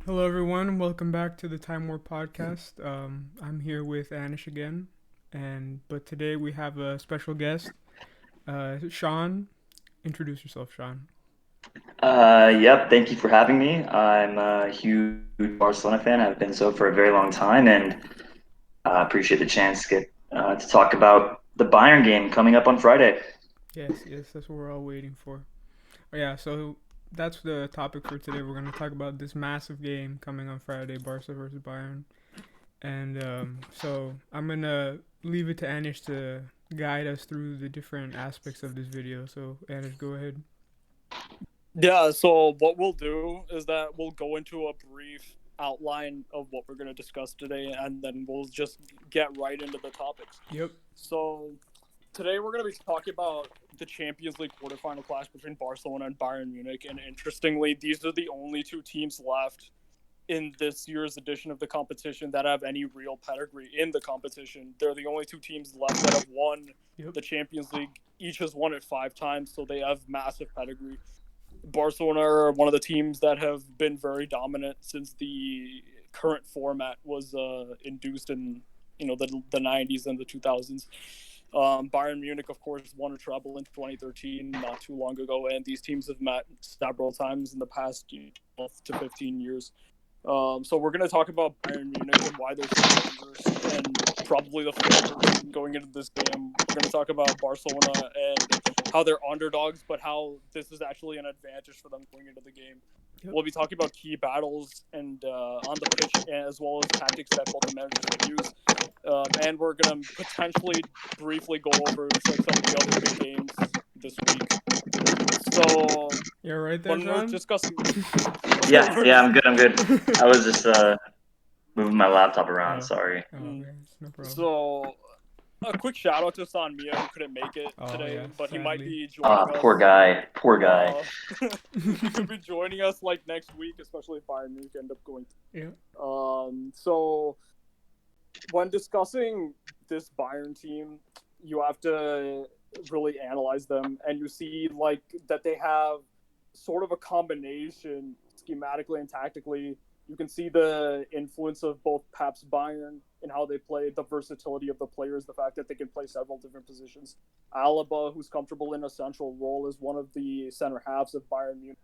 Hello, everyone. Welcome back to the Time War podcast. I'm here with Anish again, but today we have a special guest, Sean. Introduce yourself, Sean. Yep. Thank you for having me. I'm a huge Barcelona fan. I've been so for a very long time, and appreciate the chance to talk about the Bayern game coming up on Friday. Yes, that's what we're all waiting for. Oh, yeah, so that's the topic for today. We're going to talk about this massive game coming on Friday, Barca versus Bayern. So I'm going to leave it to Anish to guide us through the different aspects of this video. So, Anish, go ahead. Yeah, so what we'll do is that we'll go into a brief outline of what we're going to discuss today, and then we'll just get right into the topics. Yep. So, today we're going to be talking about the Champions League quarterfinal clash between Barcelona and Bayern Munich. And interestingly, these are the only two teams left in this year's edition of the competition that have any real pedigree in the competition. They're the only two teams left that have won Yep. the Champions League. Each has won it 5 times, so they have massive pedigree. Barcelona are one of the teams that have been very dominant since the current format was induced in the 90s and the 2000s. Bayern Munich, of course, won a treble in 2013, not too long ago, and these teams have met several times in the past 12 to 15 years. So we're going to talk about Bayern Munich and why they're so dangerous, and probably the favorites going into this game. We're going to talk about Barcelona and how they're underdogs, but how this is actually an advantage for them going into the game. Yep. We'll be talking about key battles and on the pitch, as well as tactics that both the managers can use. And we're going to potentially briefly go over like some of the other big games this week. So You're right there, when we're Sean. discussing, Yeah, I'm good. I'm good. I was just moving my laptop around. Oh, Sorry. okay, no problem. so a quick shout out to San Mia who couldn't make it Oh today, yeah, but he might sadly. be joining Poor us. guy. Poor guy. Uh, he could be joining us like next week, especially if Bayern Munich end up going. Yeah. So when discussing this Bayern team, you have to really analyze them, and you see like that they have sort of a combination schematically and tactically. You can see the influence of both Pep's Bayern and how they play, the versatility of the players, the fact that they can play several different positions. Alaba, who's comfortable in a central role, is one of the center halves of Bayern Munich.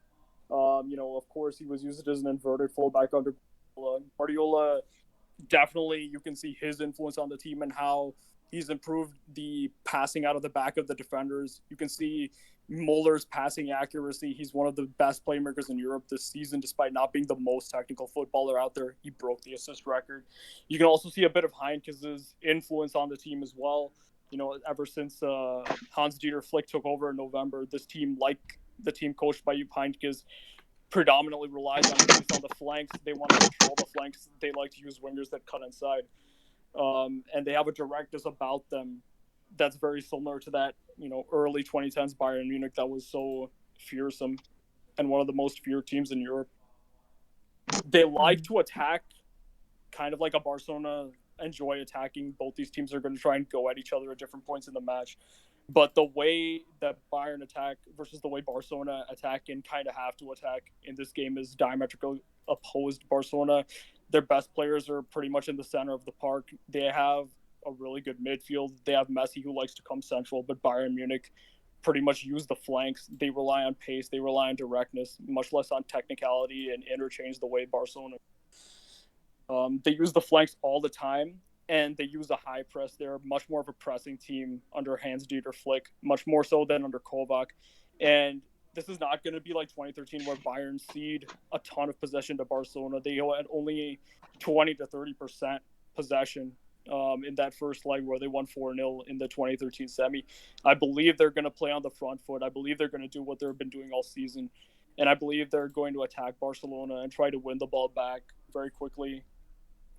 Of course, he was used as an inverted fullback under Guardiola. Guardiola definitely, you can see his influence on the team and how he's improved the passing out of the back of the defenders. You can see Muller's passing accuracy. He's one of the best playmakers in Europe this season, despite not being the most technical footballer out there. He broke the assist record. You can also see a bit of Heinkes' influence on the team as well. Ever since Hans-Dieter Flick took over in November, this team, like the team coached by Jupp Heynckes, predominantly relies on pace on the flanks. They want to control the flanks. They like to use wingers that cut inside. And they have a directness about them that's very similar to that, early 2010s Bayern Munich that was so fearsome and one of the most feared teams in Europe. They like to attack kind of like a Barcelona enjoy attacking. Both these teams are going to try and go at each other at different points in the match. But the way that Bayern attack versus the way Barcelona attack and kind of have to attack in this game is diametrically opposed. Barcelona, their best players are pretty much in the center of the park. They have a really good midfield. They have Messi who likes to come central, but Bayern Munich pretty much use the flanks. They rely on pace. They rely on directness, much less on technicality and interchange the way Barcelona. They use the flanks all the time, and they use a high press. They're much more of a pressing team under Hans-Dieter Flick, much more so than under Kovac. And this is not going to be like 2013 where Bayern cede a ton of possession to Barcelona. They had only 20 to 30% possession in that first leg where they won 4-0 in the 2013 semi. I believe they're going to play on the front foot. I believe they're going to do what they've been doing all season. And I believe they're going to attack Barcelona and try to win the ball back very quickly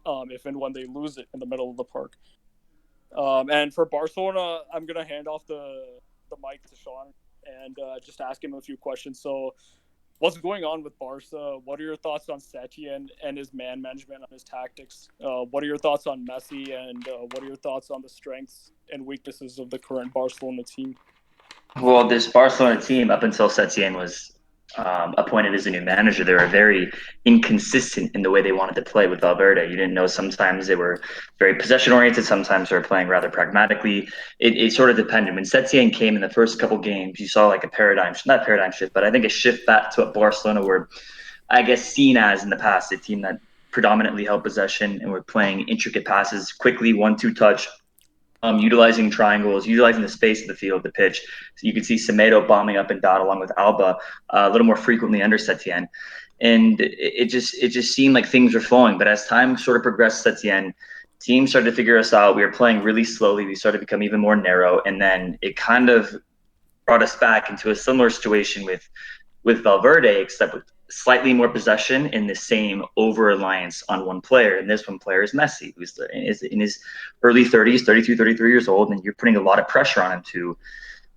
if and when they lose it in the middle of the park. And for Barcelona, I'm going to hand off the mic to Sean and just ask him a few questions. So, what's going on with Barca? What are your thoughts on Setien and his man management, on his tactics? What are your thoughts on Messi, and what are your thoughts on the strengths and weaknesses of the current Barcelona team? Well, this Barcelona team up until Setien was appointed as a new manager, they were very inconsistent in the way they wanted to play with Valverde. You didn't know, sometimes they were very possession oriented, sometimes they were playing rather pragmatically. It sort of depended. When Setien came in the first couple games, you saw like a not paradigm shift, but I think a shift back to what Barcelona were, I guess, seen as in the past, a team that predominantly held possession and were playing intricate passes quickly, 1-2 touch, utilizing triangles, utilizing the space of the field, the pitch. So you can see Semedo bombing up and down along with Alba a little more frequently under Setien. And it just seemed like things were flowing. But as time sort of progressed, Setien, teams started to figure us out. We were playing really slowly. We started to become even more narrow. And then it kind of brought us back into a similar situation with Valverde, except with slightly more possession in the same over reliance on one player. And this one player is Messi, who's in his early 30s, 32, 33 years old, and you're putting a lot of pressure on him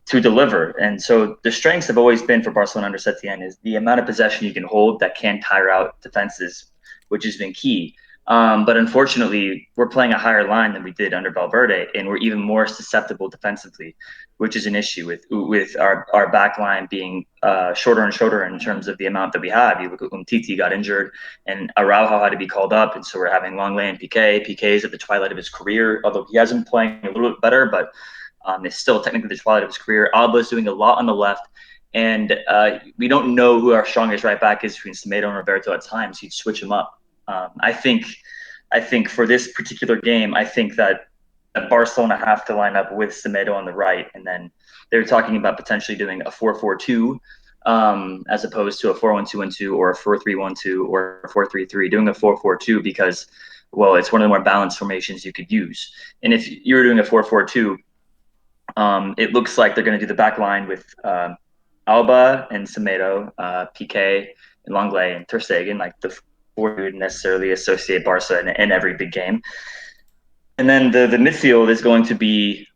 to deliver. And so the strengths have always been for Barcelona under Setien is the amount of possession you can hold that can tire out defenses, which has been key. But unfortunately, we're playing a higher line than we did under Valverde, and we're even more susceptible defensively, which is an issue with our back line being shorter and shorter in terms of the amount that we have. You look at when Titi got injured and Araujo had to be called up, and so we're having Longley and Piqué. Piqué is at the twilight of his career, although he has been playing a little bit better, but it's still technically the twilight of his career. Alba is doing a lot on the left, and we don't know who our strongest right back is between Semedo and Roberto at times. You'd switch him up. I think for this particular game, I think that Barcelona have to line up with Semedo on the right, and then they're talking about potentially doing a 4-4-2 as opposed to a 4-1-2-1-2 or a 4-3-1-2 or a 4-3-3. Doing a 4-4-2 because, well, it's one of the more balanced formations you could use. And if you're doing a 4-4-2, it looks like they're going to do the back line with Alba and Semedo, Piqué and Longley and Ter Stegen, like the four you would necessarily associate Barca in every big game. And then the midfield is going to be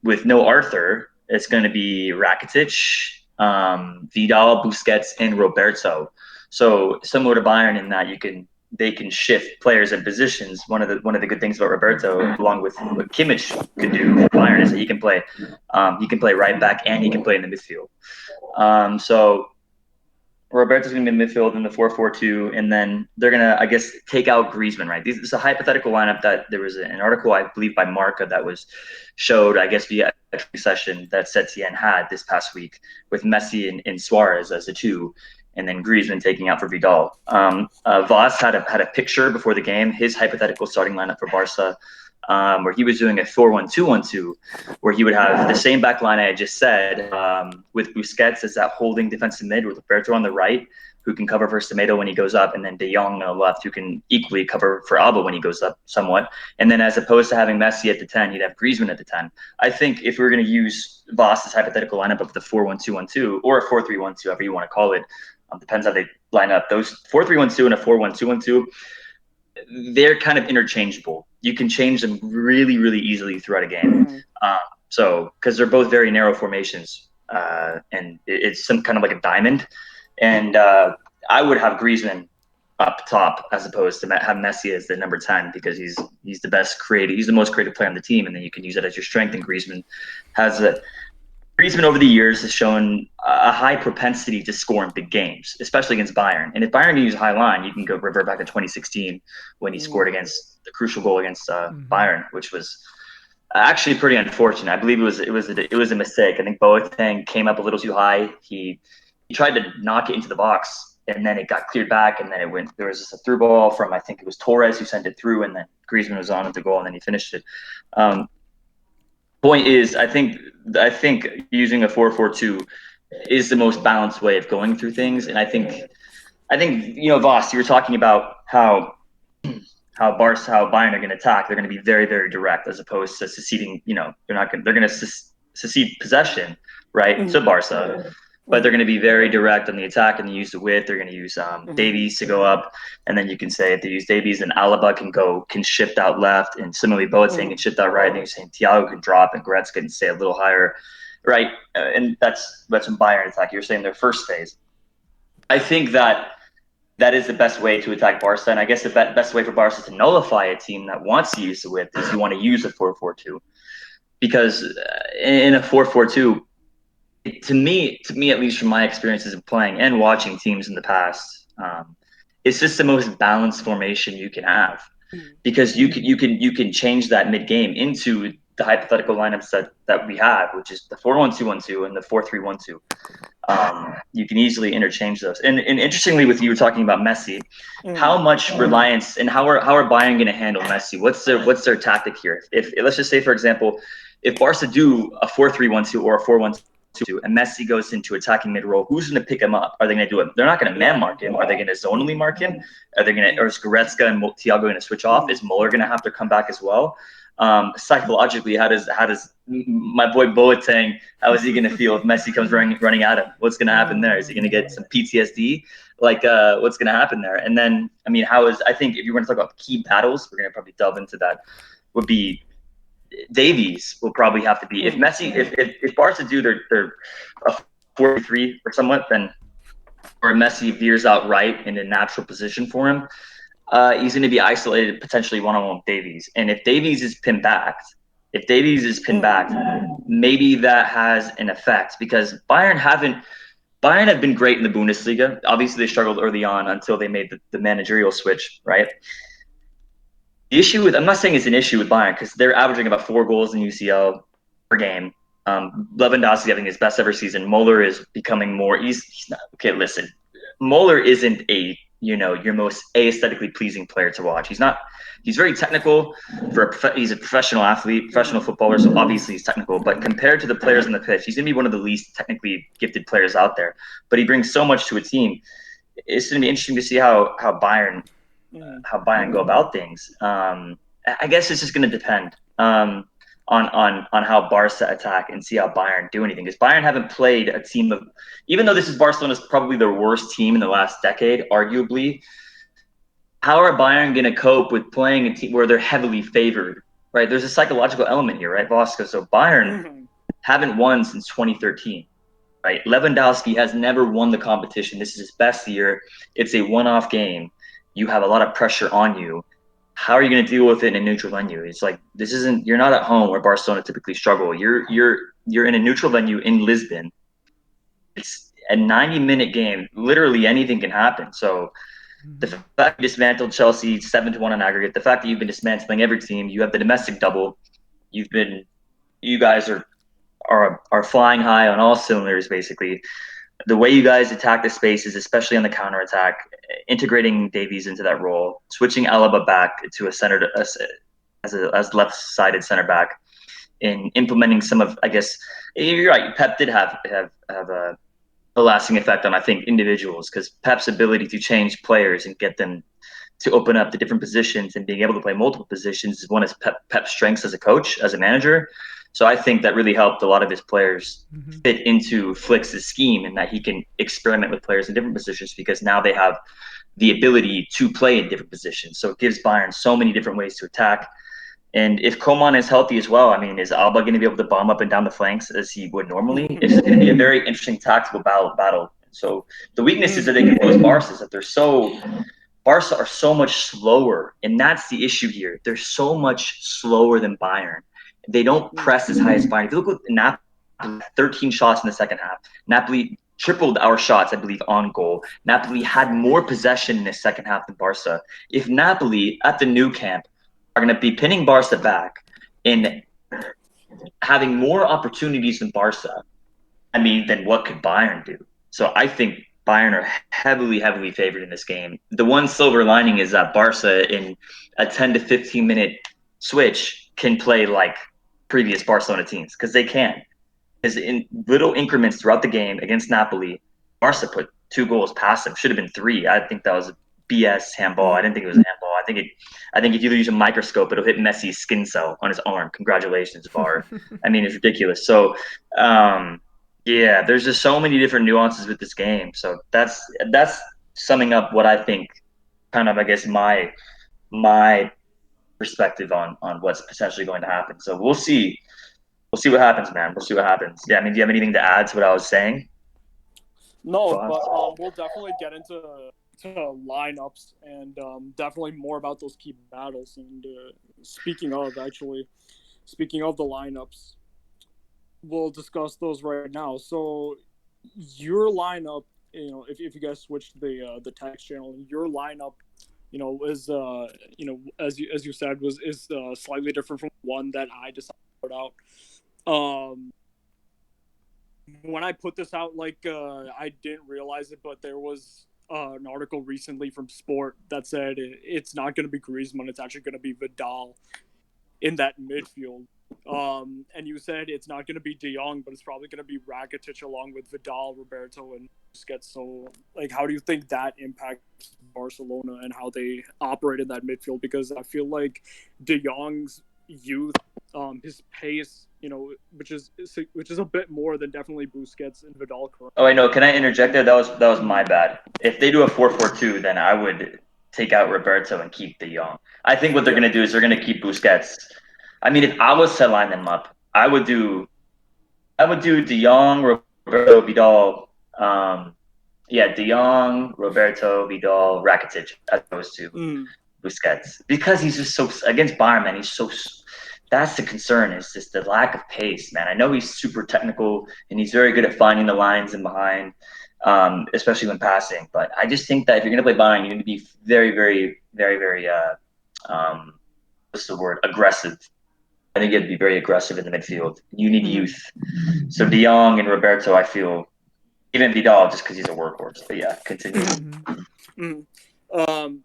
with no Arthur. It's going to be Rakitic, Vidal, Busquets, and Roberto. So similar to Bayern in that they can shift players and positions. One of the good things about Roberto, along with what Kimmich could do for Bayern, is that he can play right back and he can play in the midfield. So Roberto's going to be in the midfield in the 4-4-2, and then they're going to, I guess, take out Griezmann, right? This is a hypothetical lineup that there was an article, I believe, by Marca that was showed, I guess, via a session that Setien had this past week with Messi and Suarez as the two, and then Griezmann taking out for Vidal. Voss had a picture before the game, his hypothetical starting lineup for Barca, where he was doing a 4-1-2-1-2, where he would have the same back line I had just said, with Busquets as that holding defensive mid, with Roberto on the right, who can cover for Semedo when he goes up, and then De Jong on the left, who can equally cover for Alba when he goes up somewhat. And then as opposed to having Messi at the 10, you'd have Griezmann at the 10. I think if we were going to use Voss's hypothetical lineup of the 4-1-2-1-2 or a 4-3-1-2, however you want to call it, depends how they line up. Those 4-3-1-2 and a 4-1-2-1-2, they're kind of interchangeable. You can change them really, really easily throughout a game. So because they're both very narrow formations, and it's some kind of like a diamond. And I would have Griezmann up top as opposed to have Messi as the number 10, because he's the best creative. He's the most creative player on the team, and then you can use that as your strength. And Griezmann over the years has shown a high propensity to score in big games, especially against Bayern. And if Bayern can use high line, you can go revert back to 2016 when he scored against the crucial goal against Bayern, which was actually pretty unfortunate. I believe it was a mistake. I think Boateng came up a little too high. He tried to knock it into the box, and then it got cleared back, and then it went. There was just a through ball from, I think it was Torres who sent it through, and then Griezmann was on at the goal, and then he finished it. Point is, I think using a 4-4-2 is the most balanced way of going through things, and I think Voss, you were talking about how Bayern are going to attack. They're going to be very, very direct as opposed to seceding. They're going to secede possession, right, to Barca. But they're going to be very direct on the attack and the use of width. They're going to use Davies to go up, and then you can say if they use Davies, then Alaba can shift out left, and similarly Boateng can shift out right. And you're saying Thiago can drop and Goretzka can stay a little higher, right? And that's when Bayern attack. You're saying their first phase. I think that is the best way to attack Barca, and I guess the best way for Barca to nullify a team that wants to use the width is you want to use a 4-4-2, because in a 4-4-2. to me, at least from my experiences of playing and watching teams in the past, it's just the most balanced formation you can have because you can change that mid game into the hypothetical lineups that we have, which is the 4-1-2-1-2 and the 4-3-1-2. You can easily interchange those. And interestingly, with you were talking about Messi, how much reliance and how are Bayern going to handle Messi? What's their tactic here? If let's just say, for example, if Barca do a 4-3-1-2 or a 4-1-2 and Messi goes into attacking mid role, who's going to pick him up? Are they going to do it? They're not going to man mark him. Are they going to zonally mark him? Are they going to, or is Goretzka and Thiago going to switch off? Is Muller going to have to come back as well? Psychologically, how does my boy Boateng, how is he going to feel if Messi comes running at him? What's going to happen there? Is he going to get some PTSD? Like, what's going to happen there? And then, I mean, I think if you want to talk about key battles, we're going to probably delve into that. Would be Davies will probably have to be if Messi, if Barca do their a 4-3 or somewhat, then or Messi veers out right in a natural position for him, he's going to be isolated potentially one-on-one with Davies. And if Davies is pinned back, maybe that has an effect because Bayern have been great in the Bundesliga. Obviously, they struggled early on until they made the managerial switch, right? The issue with I'm not saying it's an issue with Bayern because they're averaging about 4 goals in UCL per game. Lewandowski having his best ever season. Muller is becoming more. He's not okay. Listen, Muller isn't your most aesthetically pleasing player to watch. He's not. He's very technical. He's a professional athlete, professional footballer, so obviously he's technical. But compared to the players on the pitch, he's going to be one of the least technically gifted players out there. But he brings so much to a team. It's going to be interesting to see how Bayern go about things. I guess it's just going to depend on how Barca attack and see how Bayern do anything. Because Bayern haven't played a team of, even though this is Barcelona's probably their worst team in the last decade, arguably. How are Bayern going to cope with playing a team where they're heavily favored? Right, there's a psychological element here, right, Bosco? So Bayern haven't won since 2013. Right, Lewandowski has never won the competition. This is his best year. It's a one-off game. You have a lot of pressure on you. How are you going to deal with it in a neutral venue? It's like you're not at home where Barcelona typically struggle. You're in a neutral venue in Lisbon. It's a 90-minute game. Literally anything can happen. So the fact you dismantled Chelsea 7-1 on aggregate, the fact that you've been dismantling every team, you have the domestic double. You guys are flying high on all cylinders, basically. The way you guys attack the spaces, especially on the counter attack, integrating Davies into that role, switching Alaba back to a center as left-sided center back, in implementing some of, I guess, you're right. Pep did have a lasting effect on, I think, individuals because Pep's ability to change players and get them to open up the different positions and being able to play multiple positions is one of Pep's strengths as a coach, as a manager. So I think that really helped a lot of his players fit into Flick's scheme and that he can experiment with players in different positions because now they have the ability to play in different positions. So it gives Bayern so many different ways to attack. And if Coman is healthy as well, I mean, is Alba going to be able to bomb up and down the flanks as he would normally? It's going to be a very interesting tactical battle. So the weaknesses that they can pose Barca is that Barca are so much slower, and that's the issue here. They're so much slower than Bayern. They don't press as high as Bayern. If you look at Napoli, 13 shots in the second half. Napoli tripled our shots, I believe, on goal. Napoli had more possession in the second half than Barca. If Napoli at the new camp are going to be pinning Barca back and having more opportunities than Barca, I mean, then what could Bayern do? So I think Bayern are heavily, heavily favored in this game. The one silver lining is that Barca in a 10 to 15 minute switch can play like previous Barcelona teams because they can. Because in little increments throughout the game against Napoli, Barca put 2 goals past them. Should have been 3. I think that was a BS handball. I didn't think it was a handball. I think if you use a microscope, it'll hit Messi's skin cell on his arm. Congratulations, VAR. I mean, it's ridiculous. So, yeah, there's just so many different nuances with this game. So that's summing up what I think, kind of, I guess, my perspective on what's potentially going to happen. So we'll see. We'll see what happens, man. We'll see what happens. Yeah, I mean, do you have anything to add to what I was saying? No, but we'll definitely get into lineups and definitely more about those key battles. And speaking of the lineups, we'll discuss those right now. So your lineup, if you guys switch the text channel, your lineup, is as you said is slightly different from one that I decided to put out. When I put this out, I didn't realize it, but there was an article recently from Sport that said it's not going to be Griezmann, it's actually going to be Vidal in that midfield. And you said it's not going to be De Jong, but it's probably going to be Rakitic along with Vidal, Roberto, and Busquets. So, how do you think that impacts Barcelona and how they operate in that midfield? Because I feel like De Jong's youth, his pace, which is a bit more than definitely Busquets and Vidal. Oh, I know. Can I interject there? That was my bad. If they do a 4-4-2, then I would take out Roberto and keep De Jong. I think what they're going to do is they're going to keep Busquets. I mean, if I was to line them up, I would do De Jong, Roberto, Vidal. De Jong, Roberto, Vidal, Rakitic as opposed to Busquets, because he's just so against Bayern, man. He's so. That's the concern, is just the lack of pace, man. I know he's super technical and he's very good at finding the lines in behind, especially when passing. But I just think that if you're going to play Bayern, you need to be very, very, very, very, what's the word? Aggressive. I think you have to be very aggressive in the midfield. You need youth. So De Jong and Roberto, I feel, even Vidal, just because he's a workhorse. But yeah, continue.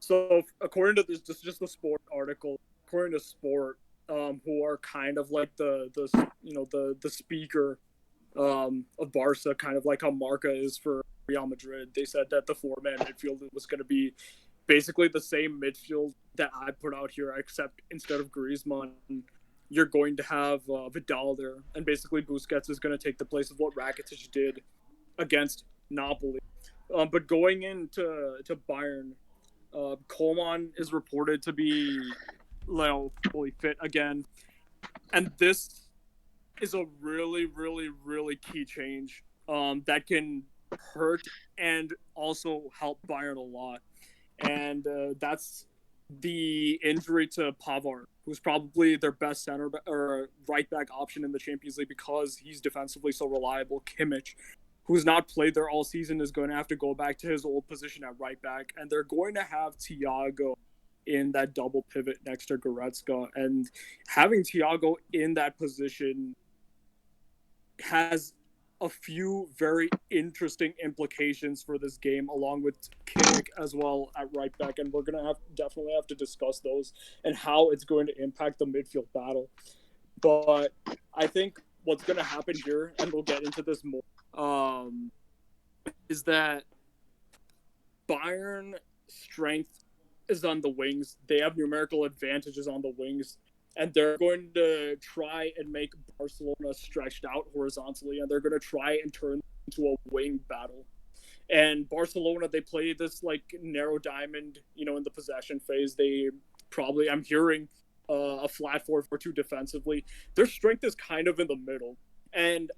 So according to this, just the Sport article, according to Sport, who are kind of like the speaker of Barca, kind of like how Marca is for Real Madrid. They said that the 4-man midfield was going to be basically the same midfield that I put out here, except instead of Griezmann, you're going to have Vidal there, and basically Busquets is going to take the place of what Rakitic did against Napoli. But going into Bayern, Coleman is reported to be fully fit again, and this is a really, really, really key change that can hurt and also help Bayern a lot, and that's the injury to Pavard, who's probably their best center or right back option in the Champions League because he's defensively so reliable. Kimmich, who's not played there all season, is going to have to go back to his old position at right back, and they're going to have Thiago in that double pivot next to Goretzka, and having Thiago in that position has a few very interesting implications for this game, along with Kimmich as well at right back, and we're gonna definitely have to discuss those and how it's going to impact the midfield battle. But I think what's going to happen here, and we'll get into this more, is that Bayern strength is on the wings. They have numerical advantages on the wings, and they're going to try and make Barcelona stretched out horizontally, and they're going to try and turn into a wing battle. And Barcelona, they play this narrow diamond, in the possession phase. They probably, I'm hearing, a flat 4-4-2 defensively. Their strength is kind of in the middle, and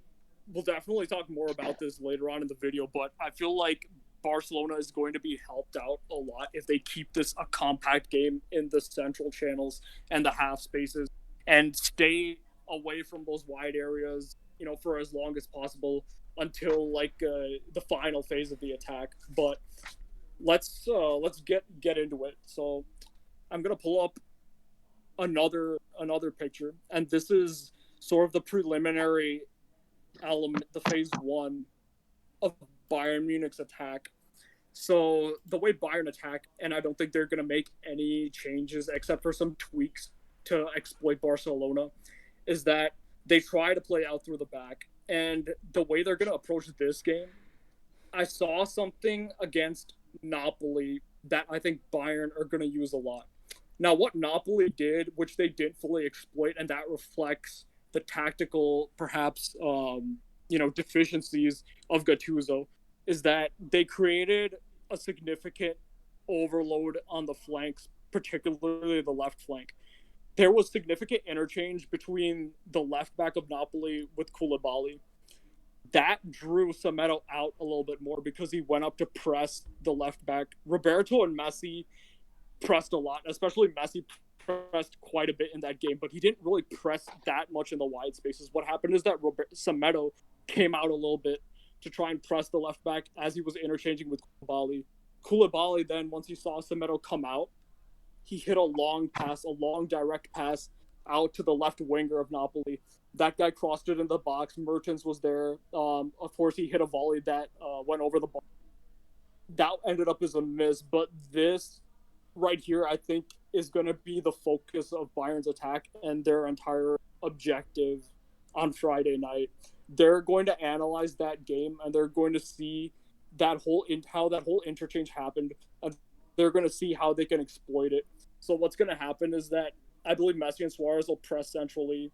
we'll definitely talk more about this later on in the video. But I feel like Barcelona is going to be helped out a lot if they keep this a compact game in the central channels and the half spaces and stay away from those wide areas, for as long as possible until the final phase of the attack. But let's get into it. So I'm gonna pull up another picture, and this is sort of the preliminary element, the phase 1 of Bayern Munich's attack. So the way Bayern attack, and I don't think they're going to make any changes except for some tweaks to exploit Barcelona, is that they try to play out through the back. And the way they're going to approach this game, I saw something against Napoli that I think Bayern are going to use a lot. Now, what Napoli did, which they didn't fully exploit, and that reflects the tactical, perhaps, deficiencies of Gattuso, is that they created a significant overload on the flanks, particularly the left flank. There was significant interchange between the left back of Napoli with Koulibaly. That drew Semedo out a little bit more because he went up to press the left back. Roberto and Messi pressed a lot, especially Messi pressed quite a bit in that game, but he didn't really press that much in the wide spaces. What happened is that Semedo came out a little bit to try and press the left back as he was interchanging with Koulibaly. Koulibaly then, once he saw Semedo come out, he hit a long direct pass out to the left winger of Napoli. That guy crossed it in the box. Mertens was there. Of course, he hit a volley that went over the bar. That ended up as a miss, but this right here, I think, is going to be the focus of Bayern's attack and their entire objective on Friday night. They're going to analyze that game, and they're going to see how that whole interchange happened, and they're going to see how they can exploit it. So what's going to happen is that I believe Messi and Suarez will press centrally.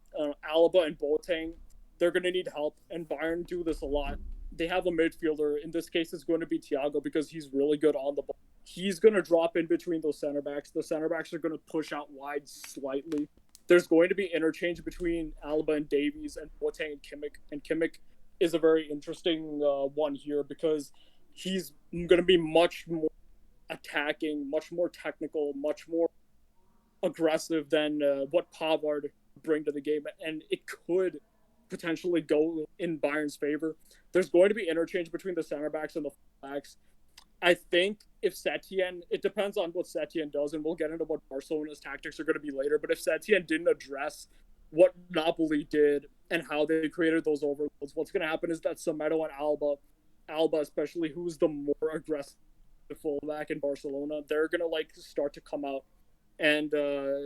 Alaba and Boateng, they're going to need help, and Bayern do this a lot. They have a midfielder. In this case, it's going to be Thiago because he's really good on the ball. He's going to drop in between those center backs. The center backs are going to push out wide slightly. There's going to be interchange between Alaba and Davies and Boateng and Kimmich. And Kimmich is a very interesting one here because he's going to be much more attacking, much more technical, much more aggressive than what Pavard bring to the game. And it could potentially go in Bayern's favor. There's going to be interchange between the center backs and the full backs. I think if Setien, it depends on what Setien does, and we'll get into what Barcelona's tactics are going to be later, but if Setien didn't address what Napoli did and how they created those overloads, what's going to happen is that Semedo and Alba especially, who's the more aggressive fullback in Barcelona, they're going to start to come out and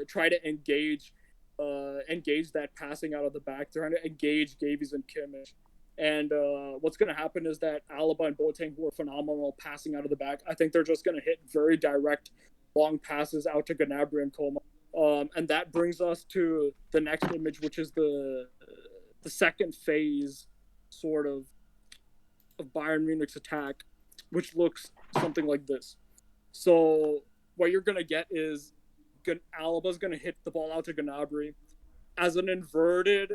try to engage that passing out of the back, trying to engage Davies and Kimmich. And what's going to happen is that Alaba and Boateng, who are phenomenal passing out of the back, I think they're just going to hit very direct, long passes out to Gnabry and Coman. And that brings us to the next image, which is the second phase, sort of Bayern Munich's attack, which looks something like this. So what you're going to get is Alaba's going to hit the ball out to Gnabry as an inverted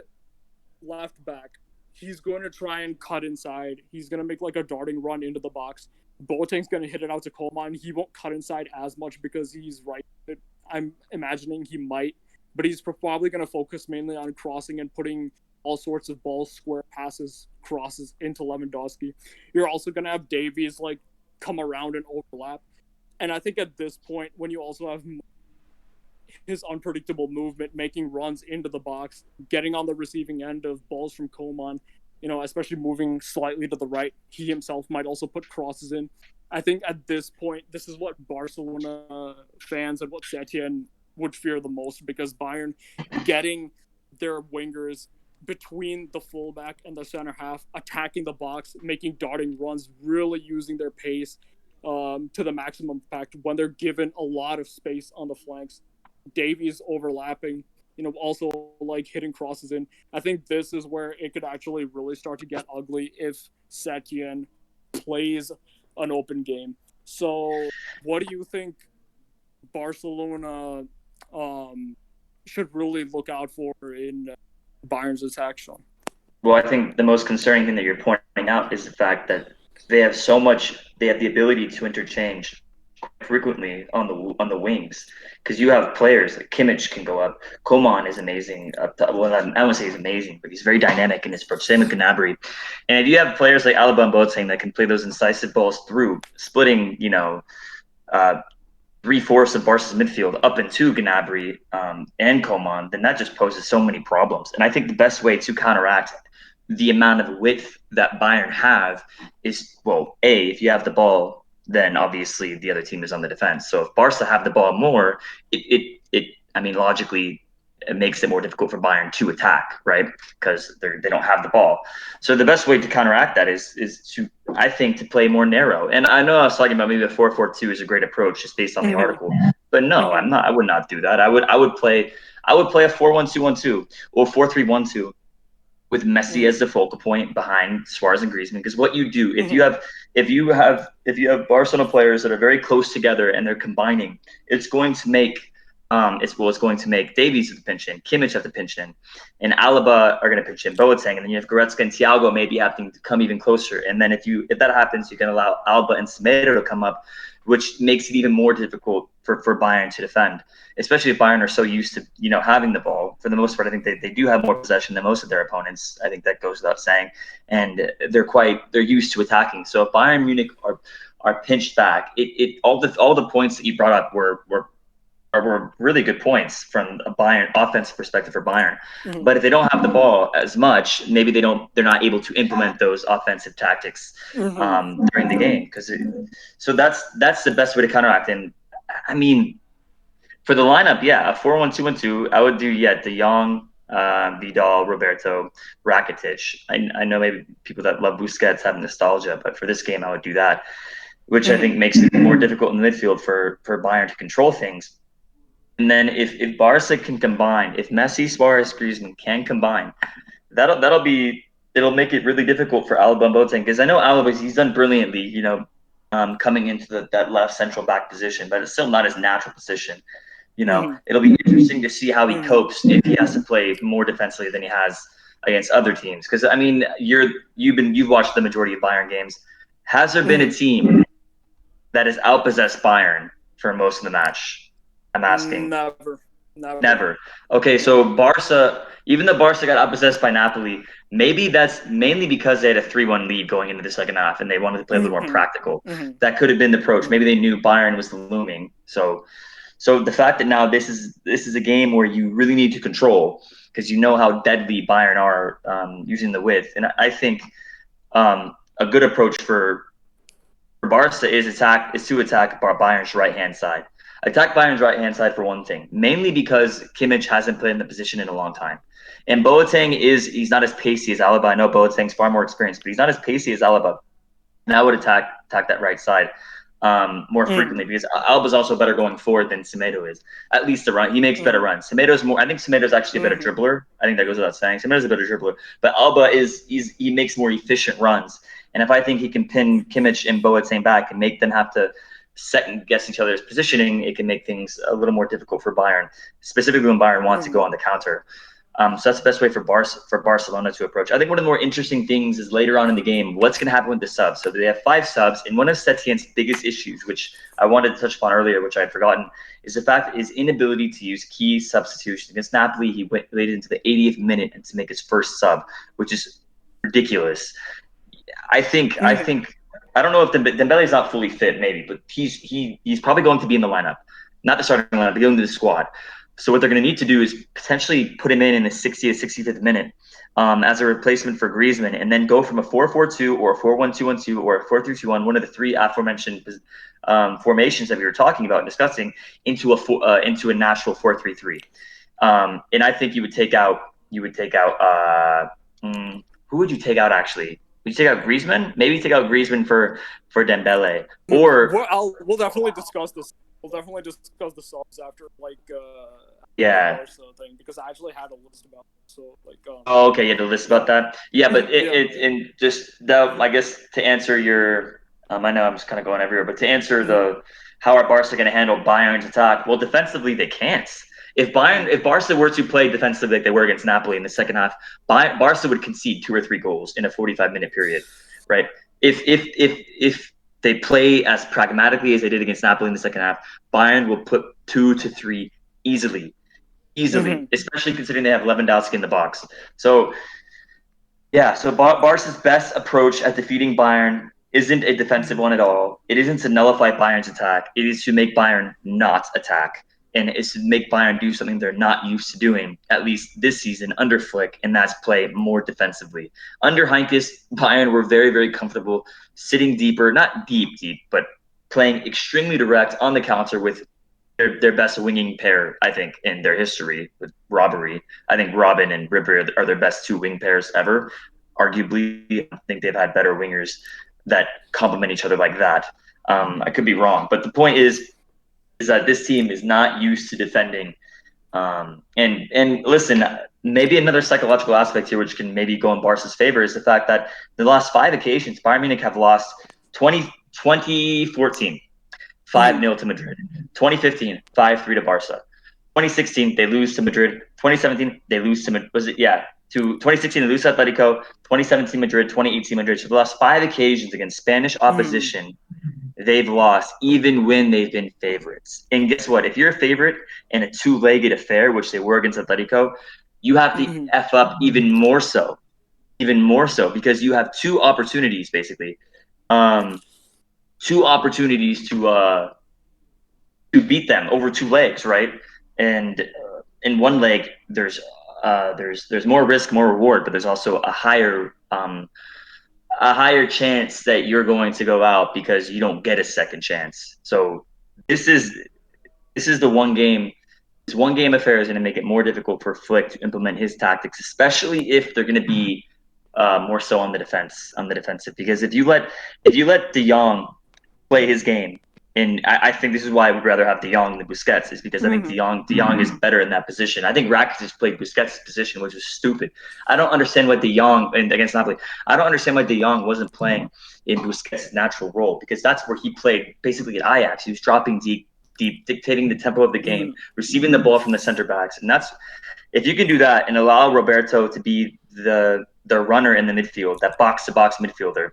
left back. He's going to try and cut inside. He's going to make a darting run into the box. Boateng's going to hit it out to Coman. He won't cut inside as much because he's right. I'm imagining he might, but he's probably going to focus mainly on crossing and putting all sorts of ball square passes, crosses into Lewandowski. You're also going to have Davies come around and overlap. And I think at this point, when you also have his unpredictable movement, making runs into the box, getting on the receiving end of balls from Coman, especially moving slightly to the right. He himself might also put crosses in. I think at this point, this is what Barcelona fans and what Setien would fear the most, because Bayern getting their wingers between the fullback and the center half, attacking the box, making darting runs, really using their pace to the maximum effect when they're given a lot of space on the flanks. Davies overlapping, also hitting crosses in. I think this is where it could actually really start to get ugly if Setien plays an open game. So what do you think Barcelona should really look out for in Bayern's attack, Sean? Well, I think the most concerning thing that you're pointing out is the fact that they have the ability to interchange frequently on the wings, because you have players like Kimmich can go up. Coman is amazing. I wouldn't say he's amazing, but he's very dynamic in his approach. Same with Gnabry. And if you have players like Alaba and Boateng that can play those incisive balls through, splitting, 3/4 of Barca's midfield up into Gnabry and Coman, then that just poses so many problems. And I think the best way to counteract the amount of width that Bayern have is, well, if you have the ball, then obviously the other team is on the defense. So if Barca have the ball more, logically, it makes it more difficult for Bayern to attack, right? Because they don't have the ball. So the best way to counteract that is to, I think, to play more narrow. And I know I was talking about maybe a 4-4-2 is a great approach just based on the article, but no, I'm not. I would not do that. I would play a 4-1-2-1-2 or 4-3-1-2. With Messi as the focal point behind Suarez and Griezmann, because what you do if you have Barcelona players that are very close together and they're combining, it's going to make Davies have to pinch in, Kimmich have to pinch in, and Alaba are going to pinch in, Boateng, and then you have Goretzka and Thiago maybe having to come even closer. And then if that happens, you can allow Alba and Semedo to come up which makes it even more difficult for Bayern to defend, especially if Bayern are so used to, having the ball. For the most part, I think they do have more possession than most of their opponents. I think that goes without saying. And they're used to attacking. So if Bayern Munich are pinched back, all the points that you brought up were really good points from a Bayern offensive perspective for Bayern. Mhm. But if they don't have the ball as much, maybe they're not able to implement those offensive tactics during the game. So that's the best way to counteract. And I mean, for the lineup, yeah, a 4-1-2-1-2, I would do De Jong, Vidal, Roberto, Rakitic. I know maybe people that love Busquets have nostalgia, but for this game, I would do that, which I think makes it more difficult in the midfield for Bayern to control things. And then if Barca can combine, if Messi, Suarez, Griezmann can combine, it'll make it really difficult for Alaba and Boateng, because I know Alaba, he's done brilliantly, coming into that left central back position, but it's still not his natural position. It'll be interesting to see how he copes if he has to play more defensively than he has against other teams. Because I mean, you've watched the majority of Bayern games. Has there been a team that has outpossessed Bayern for most of the match? I'm asking. Never. Okay, so Barca, even though Barca got outpossessed by Napoli, maybe that's mainly because they had a 3-1 lead going into the second half and they wanted to play a little more practical. That could have been the approach. Maybe they knew Bayern was looming. So the fact that now this is a game where you really need to control, because you know how deadly Bayern are using the width. And I think a good approach for Barca is to attack Bayern's right-hand side. Attack Bayern's right-hand side for one thing, mainly because Kimmich hasn't played in the position in a long time. And Boateng he's not as pacey as Alaba. I know Boateng's far more experienced, but he's not as pacey as Alaba. And I would attack that right side more frequently, because Alba's also better going forward than Semedo is. At least the run. He makes better runs. I think Semedo's actually a better dribbler. I think that goes without saying. Semedo's a better dribbler. But Alba he makes more efficient runs. And if I think he can pin Kimmich and Boateng back and make them have to second guess each other's positioning, it can make things a little more difficult for Bayern, specifically when Bayern wants to go on the counter. So that's the best way for Barcelona to approach. I think one of the more interesting things is later on in the game, what's going to happen with the subs. So they have 5 subs, and one of Setien's biggest issues, which I wanted to touch upon earlier, which I had forgotten, is the fact that his inability to use key substitutions. Against Napoli, he waited into the 80th minute and to make his first sub, which is ridiculous. I don't know if Dembele is not fully fit, maybe, but he's probably going to be in the lineup, not the starting lineup, but going to the squad. So what they're going to need to do is potentially put him in the 60th, 65th minute as a replacement for Griezmann, and then go from a 4-4-2 or a 4-1-2-1-2 or a 4-3-2-1, one of the 3 aforementioned formations that we were talking about and discussing, into a natural 4-3-3. And I think you would take out who would you take out actually? Would you take out Griezmann? Maybe take out Griezmann for Dembele, or we'll definitely discuss this. We'll definitely discuss the subs after the Barca thing, because I actually had a list about it. So oh, okay, you had a list about that. Yeah, but I guess to answer your I know I'm just kind of going everywhere, but to answer how are Barca going to handle Bayern's attack? Well, defensively they can't. If Barca were to play defensively like they were against Napoli in the second half, Barca would concede 2 or 3 goals in a 45-minute period, right? If they play as pragmatically as they did against Napoli in the second half, Bayern will put 2 to 3 easily, especially considering they have Lewandowski in the box. So, yeah, so Barca's best approach at defeating Bayern isn't a defensive one at all. It isn't to nullify Bayern's attack. It is to make Bayern not attack. And it's to make Bayern do something they're not used to doing, at least this season, under Flick, and that's play more defensively. Under Heinkes, Bayern were very, very comfortable sitting deeper, not deep, but playing extremely direct on the counter with their best winging pair, I think, in their history with Robbery. I think Robin and Ribery are their best 2 wing pairs ever. Arguably, I think they've had better wingers that complement each other like that. I could be wrong, but the point is that this team is not used to defending. And listen, maybe another psychological aspect here, which can maybe go in Barca's favor, is the fact that the last 5 occasions, Bayern Munich have lost 2014, 5-0 to Madrid. 2015, 5-3 to Barca. 2016, they lose to Madrid. 2017, they lose to Madrid. 2016, they lose to Atletico. 2017, Madrid. 2018, Madrid. So the last 5 occasions against Spanish opposition, they've lost even when they've been favorites. And guess what? If you're a favorite in a two-legged affair, which they were against Atletico, you have to F up even more so, because you have two opportunities, basically. Two opportunities to beat them over two legs, right? And in one leg, there's more risk, more reward, but there's also a higher chance that you're going to go out because you don't get a second chance. So this is the one game. This one game affair is going to make it more difficult for Flick to implement his tactics, especially if they're going to be more so on the defensive. Because if you let De Jong play his game, and I think this is why I would rather have De Jong than Busquets, is because I think De Jong is better in that position. I think Rakitic played Busquets' position, which was stupid. I don't understand why De Jong, and against Napoli, I don't understand why De Jong wasn't playing in Busquets' natural role, because that's where he played basically at Ajax. He was dropping deep, dictating the tempo of the game, receiving the ball from the center backs, and that's if you can do that and allow Roberto to be the runner in the midfield, that box to box midfielder.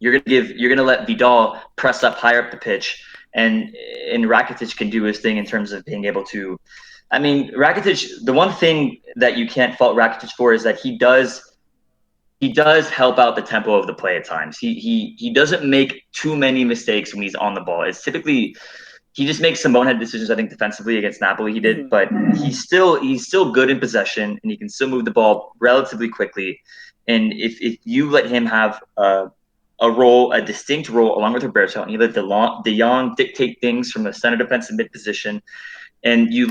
You're gonna let Vidal press up higher up the pitch, and Rakitic can do his thing in terms of being able to. I mean, Rakitic. The one thing that you can't fault Rakitic for is that he does help out the tempo of the play at times. He doesn't make too many mistakes when he's on the ball. It's typically he just makes some bonehead decisions. I think defensively against Napoli he did, but he's still good in possession and he can still move the ball relatively quickly. And if you let him have a distinct role along with Roberto, and you let De Jong dictate things from the center defensive mid position, and you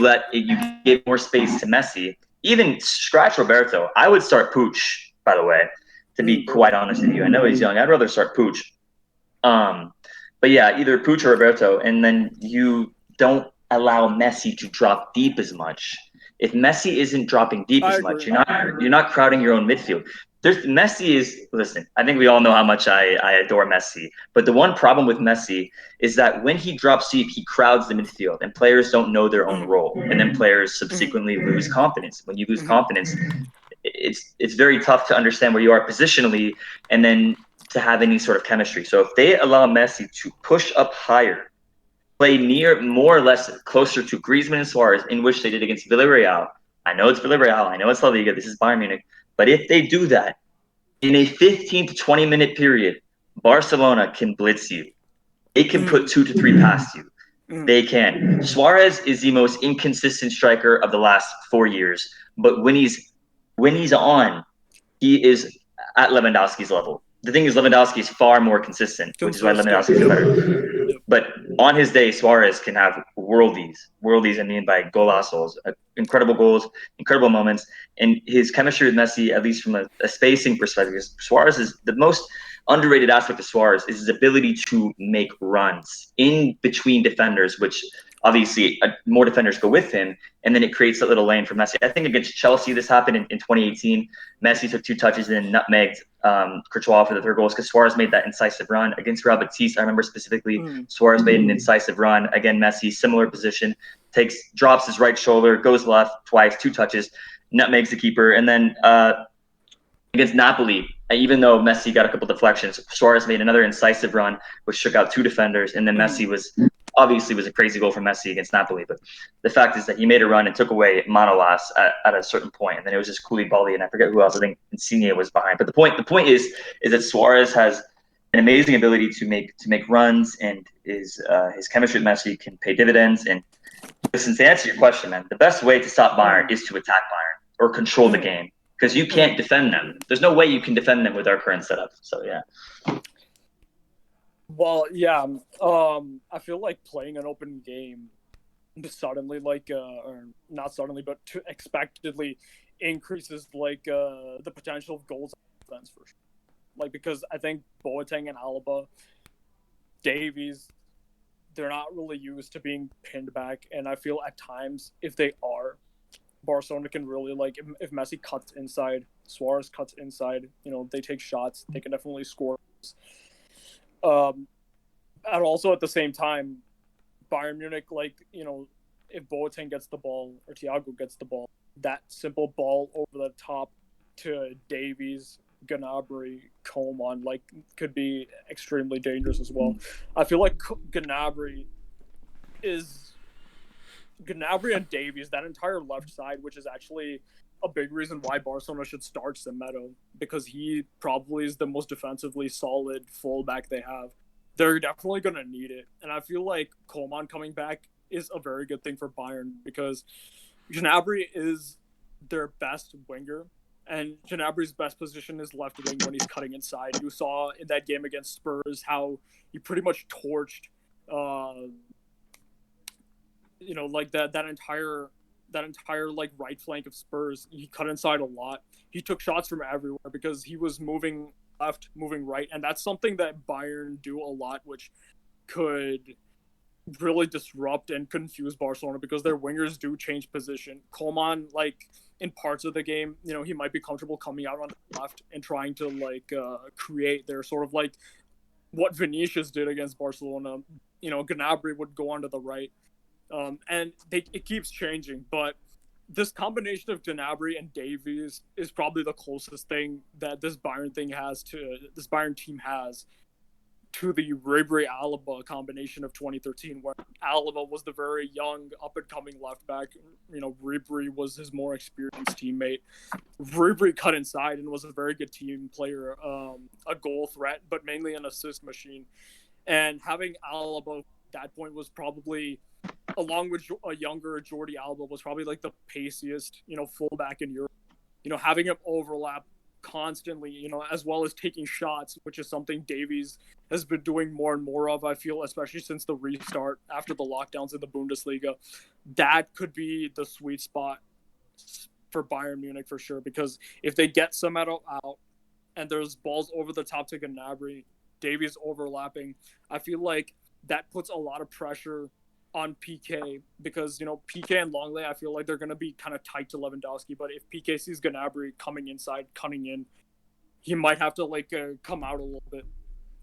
give more space to Messi. Even scratch Roberto, I would start Pooch. By the way, to be quite honest with you, I know he's young. I'd rather start Pooch. But yeah, either Pooch or Roberto, and then you don't allow Messi to drop deep as much. If Messi isn't dropping deep as much, you're not crowding your own midfield. Messi is listen. I think we all know how much I adore Messi, but the one problem with Messi is that when he drops deep, he crowds the midfield, and players don't know their own role, and then players subsequently lose confidence. When you lose confidence, it's very tough to understand where you are positionally, and then to have any sort of chemistry. So if they allow Messi to push up higher, play near more or less closer to Griezmann and Suarez, in which they did against Villarreal. I know it's Villarreal. I know it's La Liga. This is Bayern Munich. But if they do that in a 15 to 20 minute period, Barcelona can blitz you. They can put 2 to 3 past you. They can. Suarez is the most inconsistent striker of the last 4 years, but when he's on, he is at Lewandowski's level. The thing is, Lewandowski is far more consistent, which is why Lewandowski is better. But on his day, Suarez can have worldies. I mean, by golazos, incredible goals, incredible moments, and his chemistry with Messi, at least from a spacing perspective, because Suarez is the most underrated aspect of Suarez is his ability to make runs in between defenders, which obviously more defenders go with him, and then it creates that little lane for Messi. I think against Chelsea, this happened in 2018. Messi took 2 touches and then nutmegged Courtois for the 3rd goal because Suarez made that incisive run. Against Real Betis, I remember specifically, Suarez made an incisive run. Again, Messi, similar position, drops his right shoulder, goes left twice, 2 touches, nutmegs the keeper. And then against Napoli, even though Messi got a couple deflections, Suarez made another incisive run, which took out 2 defenders. And then Messi was a crazy goal from Messi against Napoli. But the fact is that he made a run and took away Manolas at a certain point. And then it was just Koulibaly, and I forget who else. I think Insigne was behind. But the point is that Suarez has an amazing ability to make runs, and his chemistry with Messi can pay dividends. And listen, to answer your question, man, the best way to stop Bayern is to attack Bayern or control the game, because you can't defend them. There's no way you can defend them with our current setup. So yeah. Well, yeah. I feel like playing an open game suddenly, or not suddenly, but expectedly increases the potential of goals on offense for sure. Because I think Boateng and Alaba, Davies, they're not really used to being pinned back, and I feel at times if they are, Barcelona can really if Messi cuts inside, Suarez cuts inside, they take shots, they can definitely score. And also at the same time, Bayern Munich, if Boateng gets the ball or Thiago gets the ball, that simple ball over the top to Davies Gnabry, Coman could be extremely dangerous as well. I feel like Gnabry and Davies, that entire left side, which is actually a big reason why Barcelona should start Semedo, because he probably is the most defensively solid fullback they have. They're definitely going to need it. And I feel like Coman coming back is a very good thing for Bayern, because Gnabry is their best winger, and Gnabry's best position is left wing when he's cutting inside. You saw in that game against Spurs how he pretty much torched that entire right flank of Spurs. He cut inside a lot. He took shots from everywhere because he was moving left, moving right, and that's something that Bayern do a lot, which could really disrupt and confuse Barcelona because their wingers do change position. Coman, in parts of the game, he might be comfortable coming out on the left and trying to create their sort of what Vinicius did against Barcelona. Gnabry would go onto the right. And it keeps changing, but this combination of Gnabry and Davies is probably the closest thing that this Bayern team has to the Ribery-Alaba combination of 2013, where Alaba was the very young, up-and-coming left back. Ribery was his more experienced teammate. Ribery cut inside and was a very good team player, a goal threat, but mainly an assist machine. And having Alaba at that point was probably, along with a younger Jordi Alba, was probably the paciest, fullback in Europe. Having him overlap constantly, as well as taking shots, which is something Davies has been doing more and more of, I feel, especially since the restart after the lockdowns in the Bundesliga. That could be the sweet spot for Bayern Munich for sure, because if they get Semedo out and there's balls over the top to Gnabry, Davies overlapping, I feel like that puts a lot of pressure on PK, because PK and Longley, I feel like they're going to be kind of tight to Lewandowski, but if PK sees Gnabry coming inside, cutting in, he might have to come out a little bit,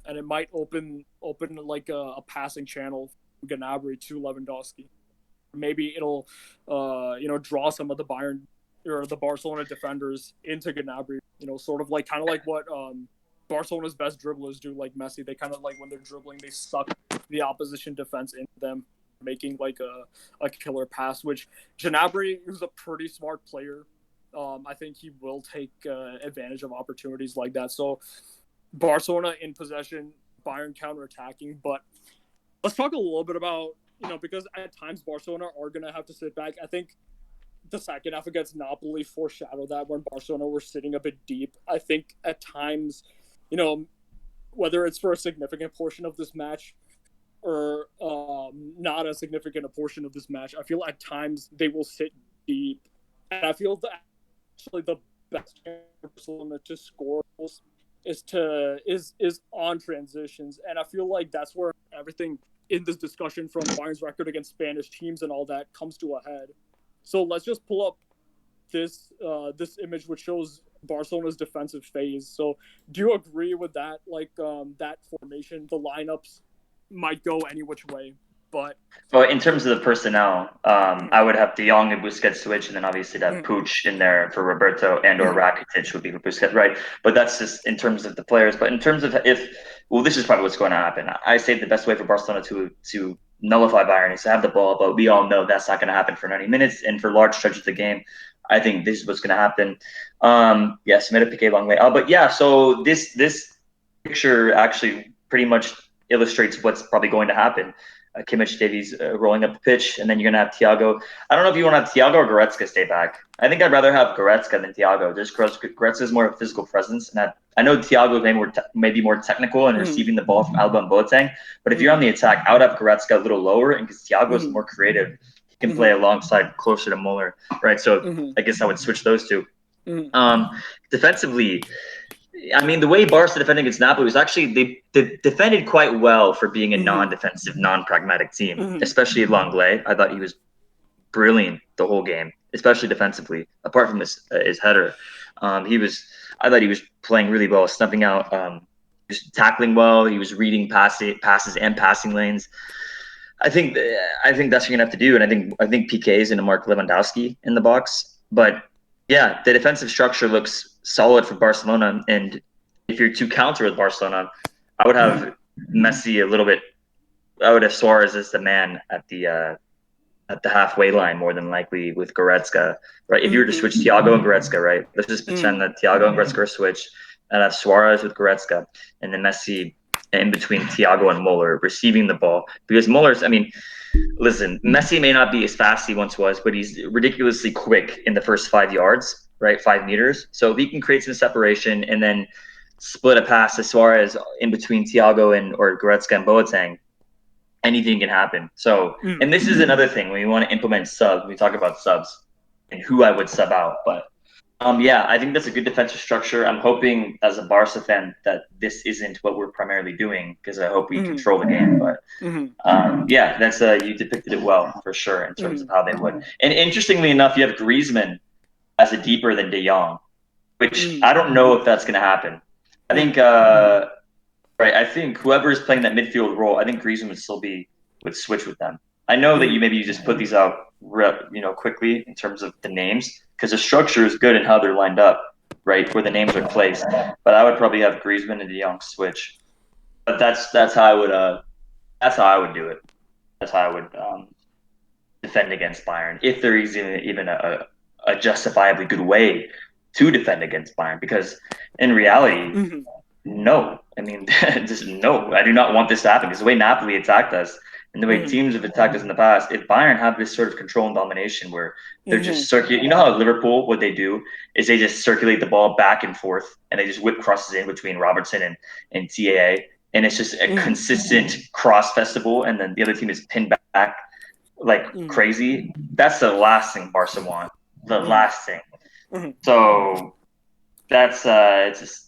and it might open a passing channel from Gnabry to Lewandowski. Maybe it'll draw some of the Bayern or the Barcelona defenders into Gnabry, sort of kind of like what Barcelona's best dribblers do, like Messi. They kind of when they're dribbling, they suck the opposition defense into them, making a killer pass, which Gnabry is a pretty smart player. I think he will take advantage of opportunities like that. So Barcelona in possession, Bayern counterattacking. But let's talk a little bit about, because at times Barcelona are going to have to sit back. I think the second half against Napoli foreshadowed that, when Barcelona were sitting a bit deep. I think at times, whether it's for a significant portion of this match or not a significant portion of this match, I feel at times they will sit deep. And I feel that actually the best chance for Barcelona to score is on transitions. And I feel like that's where everything in this discussion from Bayern's record against Spanish teams and all that comes to a head. So let's just pull up this image, which shows Barcelona's defensive phase. So do you agree with that? That formation, the lineups might go any which way, but in terms of the personnel, I would have De Jong and Busquets switch, and then obviously that Pooch in there for Roberto and or Rakitic would be for Busquets, right? But that's just in terms of the players. But in terms of this is probably what's going to happen. I say the best way for Barcelona to nullify Bayern is to have the ball, but we all know that's not going to happen for 90 minutes and for large stretches of the game. I think this is what's going to happen. Yes, Meta Piqué Longley. But yeah, so this picture actually pretty much illustrates what's probably going to happen. Kimmich, Davies rolling up the pitch, and then you're going to have Thiago. I don't know if you want to have Thiago or Goretzka stay back. I think I'd rather have Goretzka than Thiago. Just Goretzka is more of a physical presence, and I know Thiago is maybe more technical and receiving the ball from Alba and Boateng, but if you're on the attack, I would have Goretzka a little lower, and because Thiago is more creative, he can play alongside closer to Muller, right? So I guess I would switch those two. Defensively, I mean, the way Barca defended against Napoli was actually they defended quite well for being a non-defensive, non-pragmatic team, especially Longley. I thought he was brilliant the whole game, especially defensively. Apart from his header, I thought he was playing really well, snuffing out, just tackling well. He was reading passes and passing lanes. I think that's what you're gonna have to do, and I think PK is gonna mark Lewandowski in the box, but. Yeah, the defensive structure looks solid for Barcelona. And if you're to counter with Barcelona, I would have Messi a little bit. I would have Suarez as the man at the halfway line more than likely with Goretzka, right? If you were to switch Thiago and Goretzka, right? Let's just pretend that Thiago and Goretzka are switched, and have Suarez with Goretzka, and then Messi in between Thiago and Muller receiving the ball. Because Muller's, I mean, listen, Messi may not be as fast as he once was, but he's ridiculously quick in the first 5 yards, right? 5 meters. So if he can create some separation and then split a pass to Suarez in between Thiago and or Goretzka and Boateng, anything can happen. So, and this is another thing when we want to implement subs, we talk about subs and who I would sub out. But yeah, I think that's a good defensive structure. I'm hoping as a Barca fan that this isn't what we're primarily doing because I hope we control the game. But yeah, that's you depicted it well for sure in terms of how they would. And interestingly enough, you have Griezmann as a deeper than De Jong, which I don't know if that's going to happen. I think right. I think whoever is playing that midfield role, I think Griezmann would switch with them. I know that you just put these out, quickly in terms of the names because the structure is good and how they're lined up, right, where the names are placed. But I would probably have Griezmann and De Jong switch. But that's how I would do it. That's how I would defend against Bayern if there is even a justifiably good way to defend against Bayern because in reality. No, I mean, just no. I do not want this to happen because the way Napoli attacked us and the way teams have attacked us in the past, if Bayern have this sort of control and domination where they're just you know how Liverpool, what they do is they just circulate the ball back and forth and they just whip crosses in between Robertson and TAA. And it's just a consistent cross festival. And then the other team is pinned back like crazy. That's the last thing Barca want. The last thing. So that's it's just.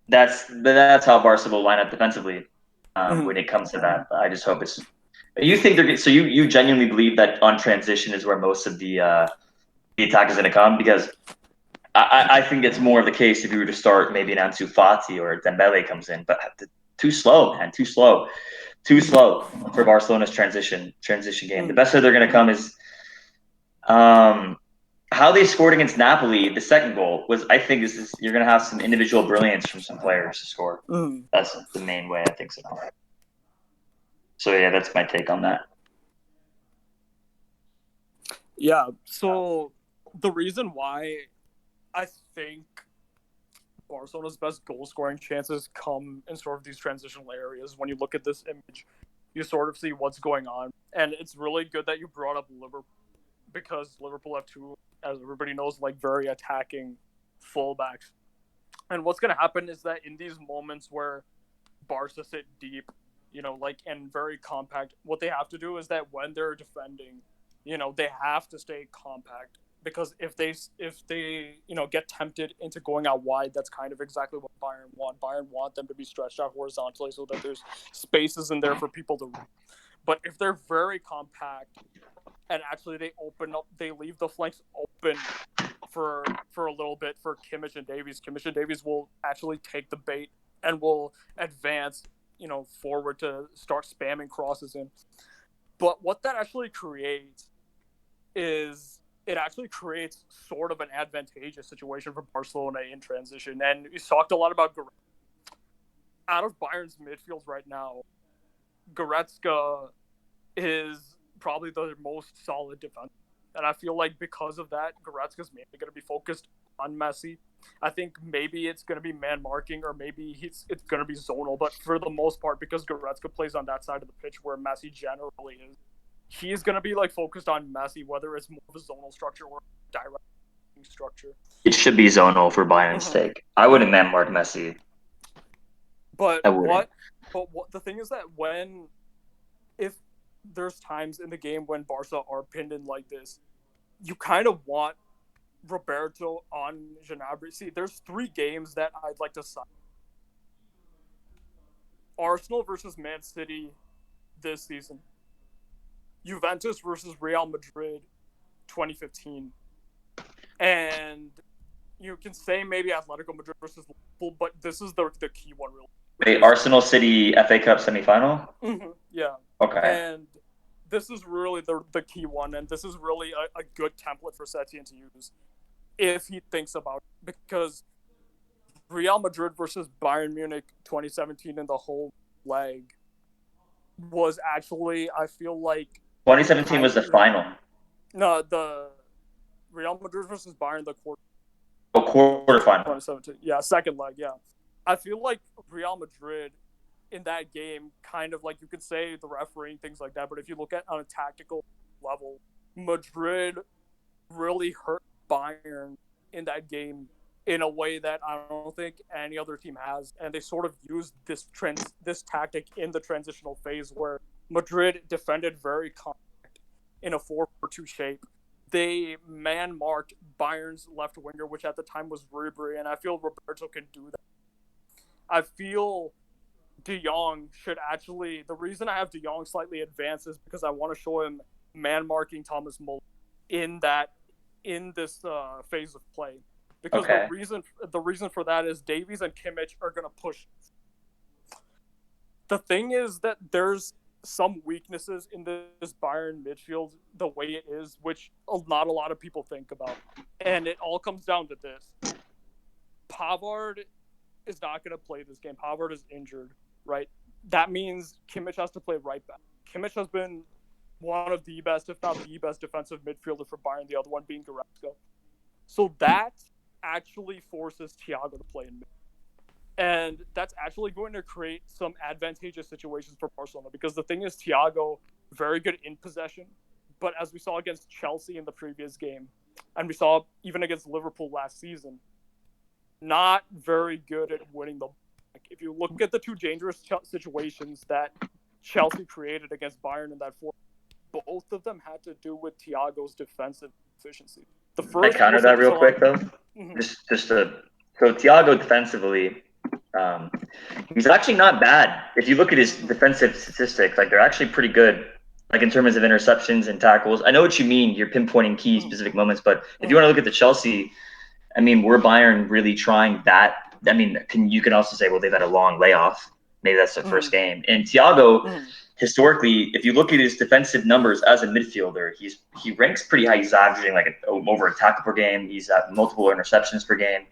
That's how Barca will line up defensively when it comes to that. I just hope it's. You think they're so you genuinely believe that on transition is where most of the attack is going to come because I think it's more of the case if you were to start maybe an Ansu Fati or Dembele comes in, but too slow, man, too slow for Barcelona's transition game. The best way they're going to come is how they scored against Napoli, the second goal was, I think, you're going to have some individual brilliance from some players to score. That's the main way I think so. So yeah, that's my take on that. Yeah. So the reason why I think Barcelona's best goal scoring chances come in sort of these transitional areas. When you look at this image, you sort of see what's going on, and it's really good that you brought up Liverpool because Liverpool have two, as everybody knows, like very attacking fullbacks. And what's going to happen is that in these moments where Barca sit deep, and very compact, what they have to do is that when they're defending, they have to stay compact because if they get tempted into going out wide, that's kind of exactly what Bayern want. Bayern want them to be stretched out horizontally so that there's spaces in there for people to run. But if they're very compact, and actually they leave the flanks open for a little bit for Kimmich and Davies. Kimmich and Davies will actually take the bait and will advance, forward to start spamming crosses in. But what that actually creates is it actually creates sort of an advantageous situation for Barcelona in transition. And we talked a lot about out of Bayern's midfield right now, Goretzka is probably the most solid defense. And I feel like because of that, Goretzka's mainly going to be focused on Messi. I think maybe it's going to be man marking or maybe it's going to be zonal. But for the most part, because Goretzka plays on that side of the pitch where Messi generally is, he's going to be focused on Messi, whether it's more of a zonal structure or direct structure. It should be zonal for Bayern's sake. I wouldn't man mark Messi. But the thing is that if there's times in the game when Barca are pinned in like this, you kind of want Roberto on Gnabry. See, there's 3 games that I'd like to cite. Arsenal versus Man City this season. Juventus versus Real Madrid 2015. And you can say maybe Atletico Madrid versus Liverpool, but this is the key one, really. Wait, Arsenal City FA Cup semifinal? Yeah. Okay. And this is really the key one, and this is really a good template for Setien to use if he thinks about it. Because Real Madrid versus Bayern Munich 2017 in the whole leg was actually, I feel like 2017 was the final. No, the Real Madrid versus Bayern, the quarterfinal. 2017. Yeah, second leg. Yeah, I feel like Real Madrid in that game, kind of like you could say the refereeing, things like that. But if you look at on a tactical level, Madrid really hurt Bayern in that game in a way that I don't think any other team has, and they sort of used this tactic in the transitional phase where Madrid defended very compact in a 4-4-2 shape. They man-marked Bayern's left winger, which at the time was Ribery, and I feel Roberto can do that. I feel De Jong should actually... The reason I have De Jong slightly advanced is because I want to show him man-marking Thomas Muller in this phase of play. Because the reason for that is Davies and Kimmich are going to push. The thing is that there's some weaknesses in this Bayern midfield, the way it is, which not a lot of people think about. And it all comes down to this. Pavard is not going to play this game. Pavard is injured, right? That means Kimmich has to play right back. Kimmich has been one of the best, if not the best, defensive midfielder for Bayern, the other one being Goretzka. So that actually forces Thiago to play in mid. And that's actually going to create some advantageous situations for Barcelona, because the thing is, Thiago, very good in possession, but as we saw against Chelsea in the previous game, and we saw even against Liverpool last season, not very good at winning the ball. If you look at the two dangerous situations that Chelsea created against Bayern in that both of them had to do with Thiago's defensive efficiency. The first, can I counter that real quick, though? Mm-hmm. So Thiago defensively, he's actually not bad. If you look at his defensive statistics, like they're actually pretty good, like in terms of interceptions and tackles. I know what you mean. You're pinpointing key specific moments, but if you want to look at the Chelsea, I mean, were Bayern really trying that? I mean, you can also say, well, they've had a long layoff. Maybe that's their first game. And Thiago, historically, if you look at his defensive numbers as a midfielder, he ranks pretty high. He's averaging like over a tackle per game. He's at multiple interceptions per game.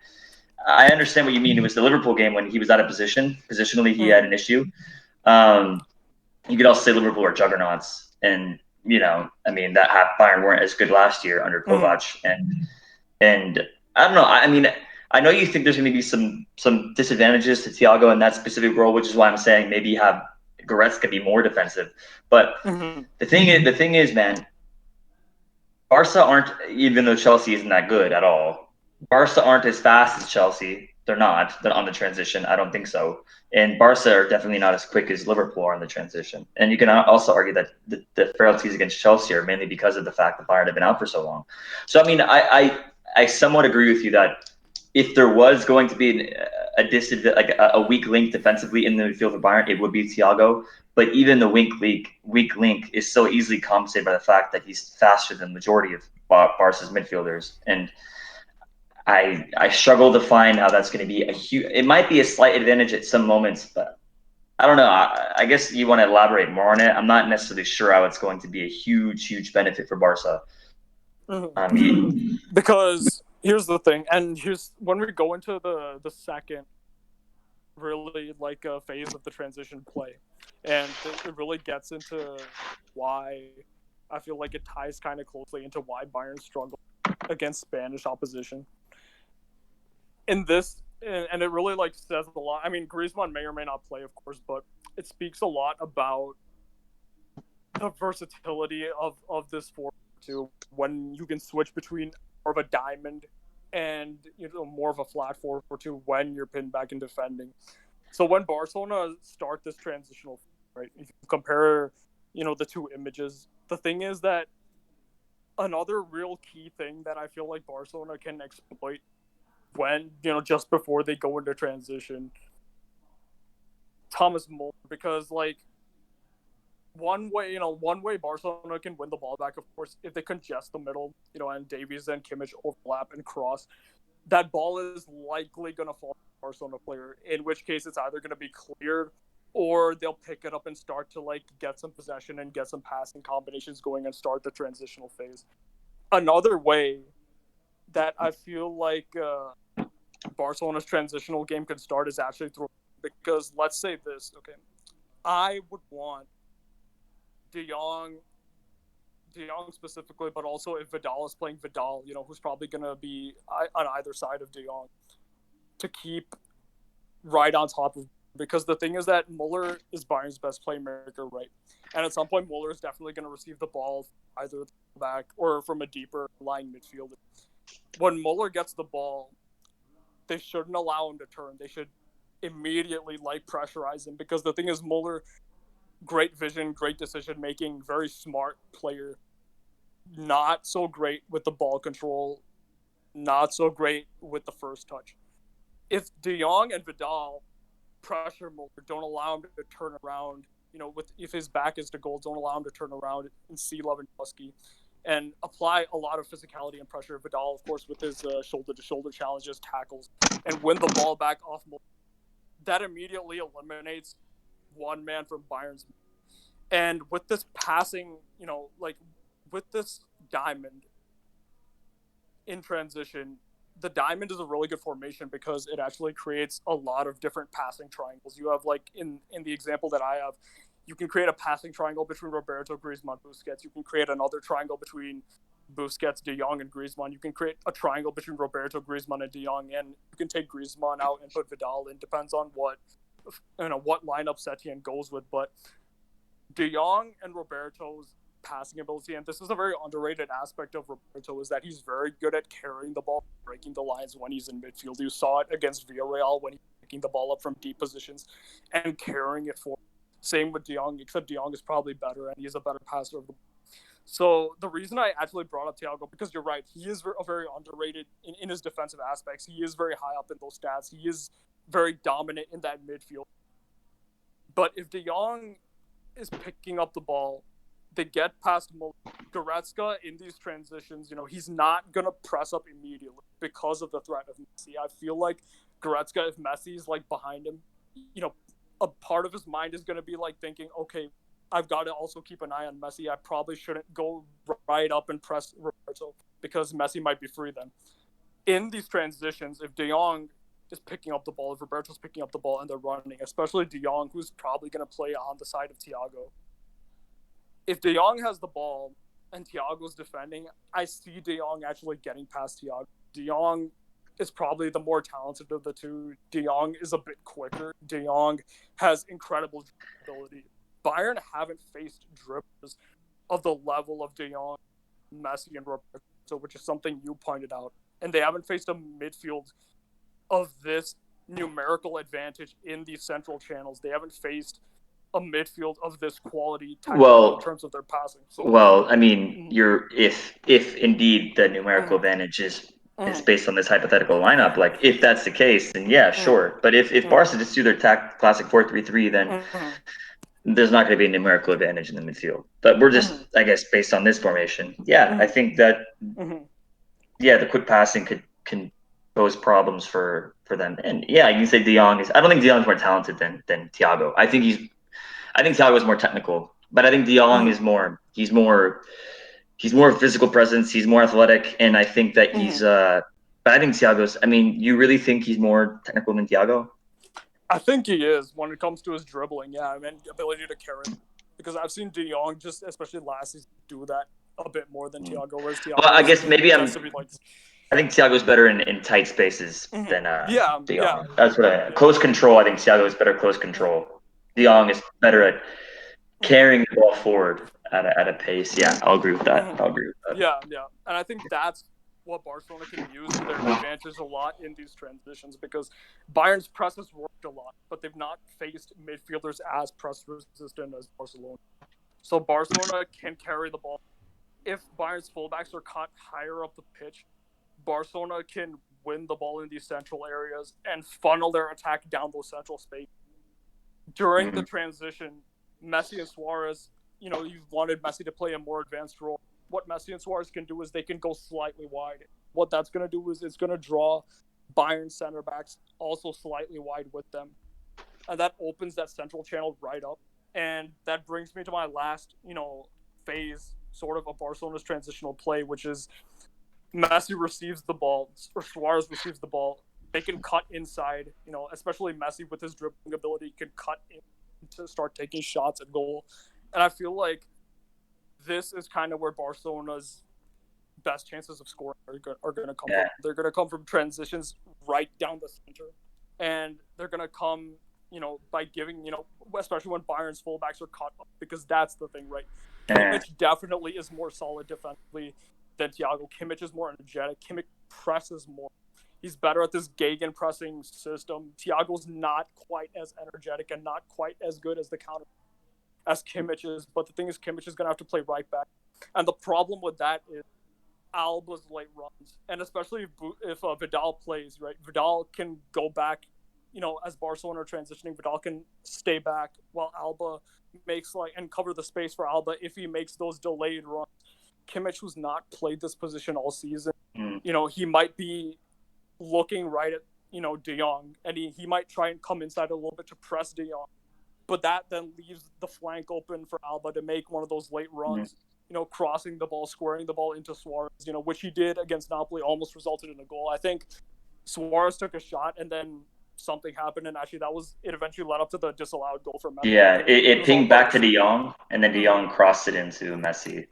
I understand what you mean. It was the Liverpool game when he was out of position. Positionally, he had an issue. You could also say Liverpool are juggernauts. And, I mean, Bayern weren't as good last year under Kovac. And I don't know. I mean, I know you think there's going to be some disadvantages to Thiago in that specific role, which is why I'm saying maybe have Goretzka be more defensive. But the thing is, man, Barca aren't, even though Chelsea isn't that good at all, Barca aren't as fast as Chelsea. They're not. They're on the transition. I don't think so. And Barca are definitely not as quick as Liverpool are on the transition. And you can also argue that the frailties against Chelsea are mainly because of the fact that Bayern have been out for so long. So, I mean, I somewhat agree with you that if there was going to be a weak link defensively in the midfield for Bayern, it would be Thiago. But even the weak link is so easily compensated by the fact that he's faster than the majority of Barca's midfielders. And I struggle to find how that's going to be it might be a slight advantage at some moments, but I don't know. I guess you want to elaborate more on it. I'm not necessarily sure how it's going to be a huge benefit for Barca. Because here's the thing, and here's when we go into the second really like a phase of the transition play, and it really gets into why I feel like it ties kind of closely into why Bayern struggle against Spanish opposition. In this, and it really like says a lot. I mean, Griezmann may or may not play, of course, but it speaks a lot about the versatility of this 4-2 when you can switch between more of a diamond and more of a flat 4-4-2 when you're pinned back in defending. So when Barcelona start this transitional, right? If you compare, the two images, the thing is that another real key thing that I feel like Barcelona can exploit when, just before they go into transition, Thomas Muller, because like one way Barcelona can win the ball back, of course, if they congest the middle, and Davies and Kimmich overlap and cross, that ball is likely going to fall to the Barcelona player, in which case it's either going to be cleared or they'll pick it up and start to like get some possession and get some passing combinations going and start the transitional phase. Another way that I feel like Barcelona's transitional game could start is actually through, because let's say this, okay, I would want De Jong specifically, but also if Vidal is playing Vidal, who's probably going to be on either side of De Jong, to keep right on top of, because the thing is that Muller is Bayern's best playmaker, right? And at some point, Muller is definitely going to receive the ball either back or from a deeper lying midfielder. When Muller gets the ball, they shouldn't allow him to turn. They should immediately pressurize him, because the thing is, Muller, great vision, great decision making, very smart player, not so great with the ball control, not so great with the first touch. If De Jong and Vidal pressure Muller, don't allow him to turn around, if his back is to goal, don't allow him to turn around and see Lewandowski and apply a lot of physicality and pressure. Vidal, of course, with his shoulder-to-shoulder challenges, tackles, and win the ball back off Muller. That immediately eliminates one man from Bayern's. And with this passing, with this diamond in transition, the diamond is a really good formation because it actually creates a lot of different passing triangles. You have, in the example that I have, you can create a passing triangle between Roberto, Griezmann, Busquets. You can create another triangle between Busquets, De Jong, and Griezmann. You can create a triangle between Roberto, Griezmann, and De Jong, and you can take Griezmann out and put Vidal in. Depends on what lineup Setien goes with. But De Jong and Roberto's passing ability, and this is a very underrated aspect of Roberto, is that he's very good at carrying the ball, breaking the lines when he's in midfield. You saw it against Villarreal when he's picking the ball up from deep positions and carrying it forward. Same with De Jong, except De Jong is probably better and he's a better passer of the ball. So the reason I actually brought up Thiago, because you're right, he is very underrated in his defensive aspects. He is very high up in those stats. He is very dominant in that midfield. But if De Jong is picking up the ball, they get past Goretzka in these transitions. He's not going to press up immediately because of the threat of Messi. I feel like Goretzka, if Messi's behind him, a part of his mind is going to be thinking, okay, I've got to also keep an eye on Messi. I probably shouldn't go right up and press Roberto because Messi might be free then. In these transitions, if De Jong is picking up the ball, if Roberto's picking up the ball and they're running, especially De Jong, who's probably going to play on the side of Thiago, if De Jong has the ball and Thiago's defending, I see De Jong actually getting past Thiago. De Jong is probably the more talented of the two. De Jong is a bit quicker. De Jong has incredible ability. Bayern haven't faced dribblers of the level of De Jong, Messi, and Roberto, which is something you pointed out. And they haven't faced a midfield of this numerical advantage in these central channels. They haven't faced a midfield of this quality in terms of their passing. So, I mean, if indeed the numerical advantage is based on this hypothetical lineup, if that's the case, then yeah, sure. But if Barca just do their classic 4-3-3, then there's not going to be a numerical advantage in the midfield. But we're just, I guess, based on this formation. Yeah, I think that, the quick passing can pose problems for them. And yeah, you can say De Jong I don't think De Jong is more talented than Thiago. I think Thiago is more technical, but I think De Jong is he's more physical presence. He's more athletic. And I think that but I think Thiago's, you really think he's more technical than Thiago? I think he is when it comes to his dribbling, ability to carry. Because I've seen De Jong, just especially last season, do that a bit more than Thiago. Whereas Thiago, well, I guess maybe I think Thiago's better in tight spaces than De Jong. That's what close control. I think Thiago is better close control. De Jong is better at carrying the ball forward at a pace. Yeah, I'll agree with that. Yeah, and I think that's what Barcelona can use to their advantage a lot in these transitions, because Bayern's press has worked a lot, but they've not faced midfielders as press resistant as Barcelona. So Barcelona can carry the ball. If Bayern's fullbacks are caught higher up the pitch, Barcelona can win the ball in these central areas and funnel their attack down those central spaces. During the transition, Messi and Suarez, you've wanted Messi to play a more advanced role. What Messi and Suarez can do is they can go slightly wide. What that's going to do is it's going to draw Bayern center backs also slightly wide with them. And that opens that central channel right up. And that brings me to my last, phase sort of Barcelona's transitional play, which is Messi receives the ball, or Suarez receives the ball, they can cut inside, especially Messi with his dribbling ability can cut in to start taking shots at goal. And I feel like this is kind of where Barcelona's best chances of scoring are going to come from. They're going to come from transitions right down the center. And they're going to come, by giving, especially when Bayern's fullbacks are caught up, because that's the thing, right? Kimmich definitely is more solid defensively than Thiago. Kimmich is more energetic. Kimmich presses more. He's better at this gegenpressing system. Thiago's not quite as energetic and not quite as good as the counter as Kimmich is. But the thing is, Kimmich is going to have to play right back. And the problem with that is Alba's late runs. And especially if Vidal plays, right? Vidal can go back, as Barcelona are transitioning, Vidal can stay back while Alba makes and cover the space for Alba if he makes those delayed runs. Kimmich, who's not played this position all season, he might be looking right at, De Jong, and he might try and come inside a little bit to press De Jong. But that then leaves the flank open for Alba to make one of those late runs, crossing the ball, squaring the ball into Suarez, which he did against Napoli, almost resulted in a goal. I think Suarez took a shot and then something happened, and actually it eventually led up to the disallowed goal for Messi. Yeah, it pinged back to De Jong, and then De Jong crossed it into Messi.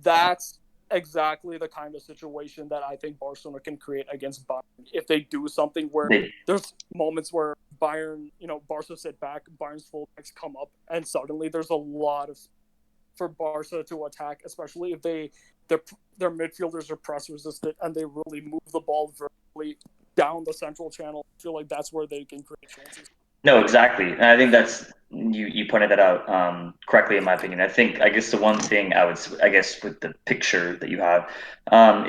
That's exactly the kind of situation that I think Barcelona can create against Bayern if they do something where there's moments where Bayern, Barca sit back, Bayern's fullbacks come up, and suddenly there's a lot of for Barca to attack, especially if their midfielders are press resistant and they really move the ball vertically down the central channel. I feel like that's where they can create chances. No, exactly. And I think that's you pointed that out correctly in my opinion. I guess the one thing I guess with the picture that you have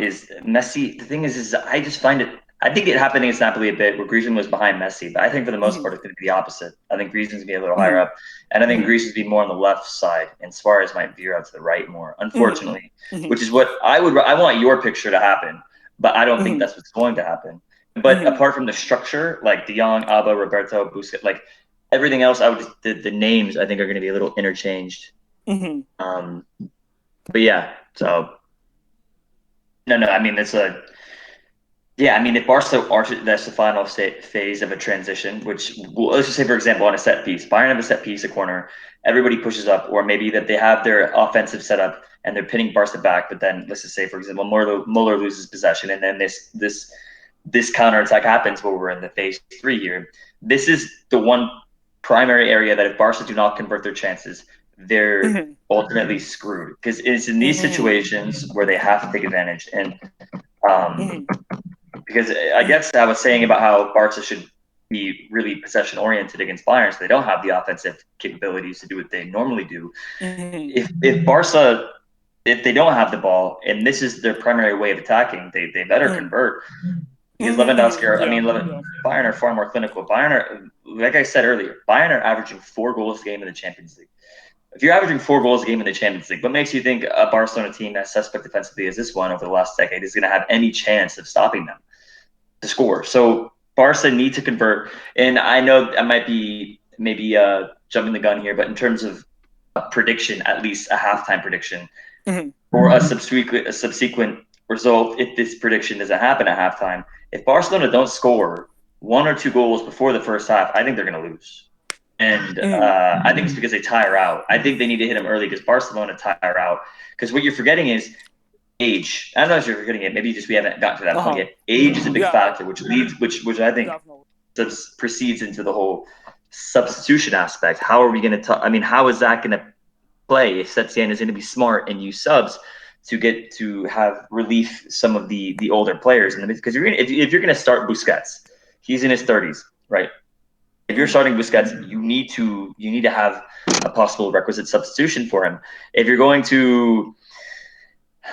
is Messi. The thing is I just find it. I think it happened against Napoli a bit where Griezmann was behind Messi, but I think for the most part it's going to be the opposite. I think Griezmann's going to be a little higher up, and I think Griezmann's be more on the left side, and Suarez might veer out to the right more. Unfortunately, which is what I want your picture to happen, but I don't think that's what's going to happen. But apart from the structure, like De Jong, Alba, Roberto, Busquets, like everything else, the names I think are going to be a little interchanged. But yeah, so no, I mean if Barca that's the final phase of a transition, which let's just say for example on a set piece, Bayern have a set piece, a corner, everybody pushes up, or maybe that they have their offensive setup and they're pinning Barca back, but then let's just say for example Muller loses possession, and then this counterattack happens where we're in the phase 3 here. This is the one primary area that if Barca do not convert their chances, they're ultimately screwed, because it's in these situations where they have to take advantage. And because I guess I was saying about how Barca should be really possession oriented against Bayern, so they don't have the offensive capabilities to do what they normally do. If Barca, if they don't have the ball and this is their primary way of attacking, they better convert. Because Lewandowski, Bayern are far more clinical. Bayern are, like I said earlier, Bayern are averaging 4 goals a game in the Champions League. If you're averaging 4 goals a game in the Champions League, what makes you think a Barcelona team as suspect defensively as this one over the last decade is going to have any chance of stopping them to score? So Barca need to convert. And I know I might be maybe jumping the gun here, but in terms of a prediction, at least a halftime prediction, or a subsequent result, if this prediction doesn't happen at halftime, if Barcelona don't score 1 or 2 goals before the first half, I think they're going to lose. And I think it's because they tire out. I think they need to hit them early because Barcelona tire out. Because what you're forgetting is age. I don't know if you're forgetting it. Maybe just we haven't gotten to that point yet. Age is a big factor, which I think proceeds into the whole substitution aspect. How are we going to how is that going to play if Setien is going to be smart and use subs to get to have relief some of the older players? Because if you're going to start Busquets, he's in his 30s, right? If you're starting Busquets, you need to have a possible requisite substitution for him. If you're going to,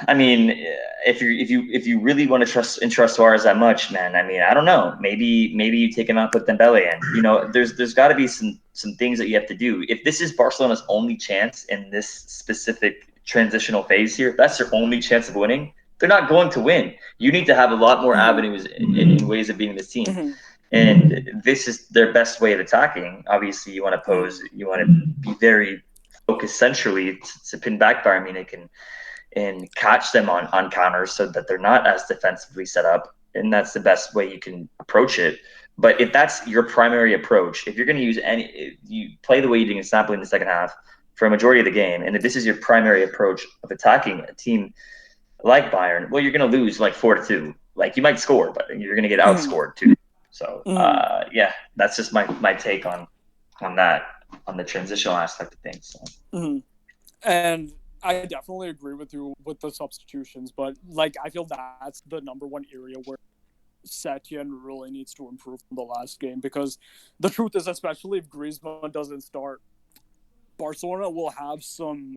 if you really want to entrust Suarez that much, man, I don't know. Maybe you take him out, put Dembele in. There's got to be some things that you have to do. If this is Barcelona's only chance in this specific transitional phase here, that's their only chance of winning. They're not going to win. You need to have a lot more avenues in ways of beating this team. And this is their best way of attacking. Obviously, you want to pose, you want to be very focused centrally to pin back Bayern Munich and catch them on counters so that they're not as defensively set up. and that's the best way you can approach it. But if that's your primary approach, if you're going to use you play the way you did against Napoli in the second half for a majority of the game, and if this is your primary approach of attacking a team like Bayern, well, you're going to lose like 4-2. Like, you might score, but you're going to get outscored too. So yeah, that's just my take on that, on the transitional aspect of things. So. And I definitely agree with you with the substitutions, but like I feel that's the number one area where Setien really needs to improve from the last game, because the truth is, especially if Griezmann doesn't start, Barcelona will have some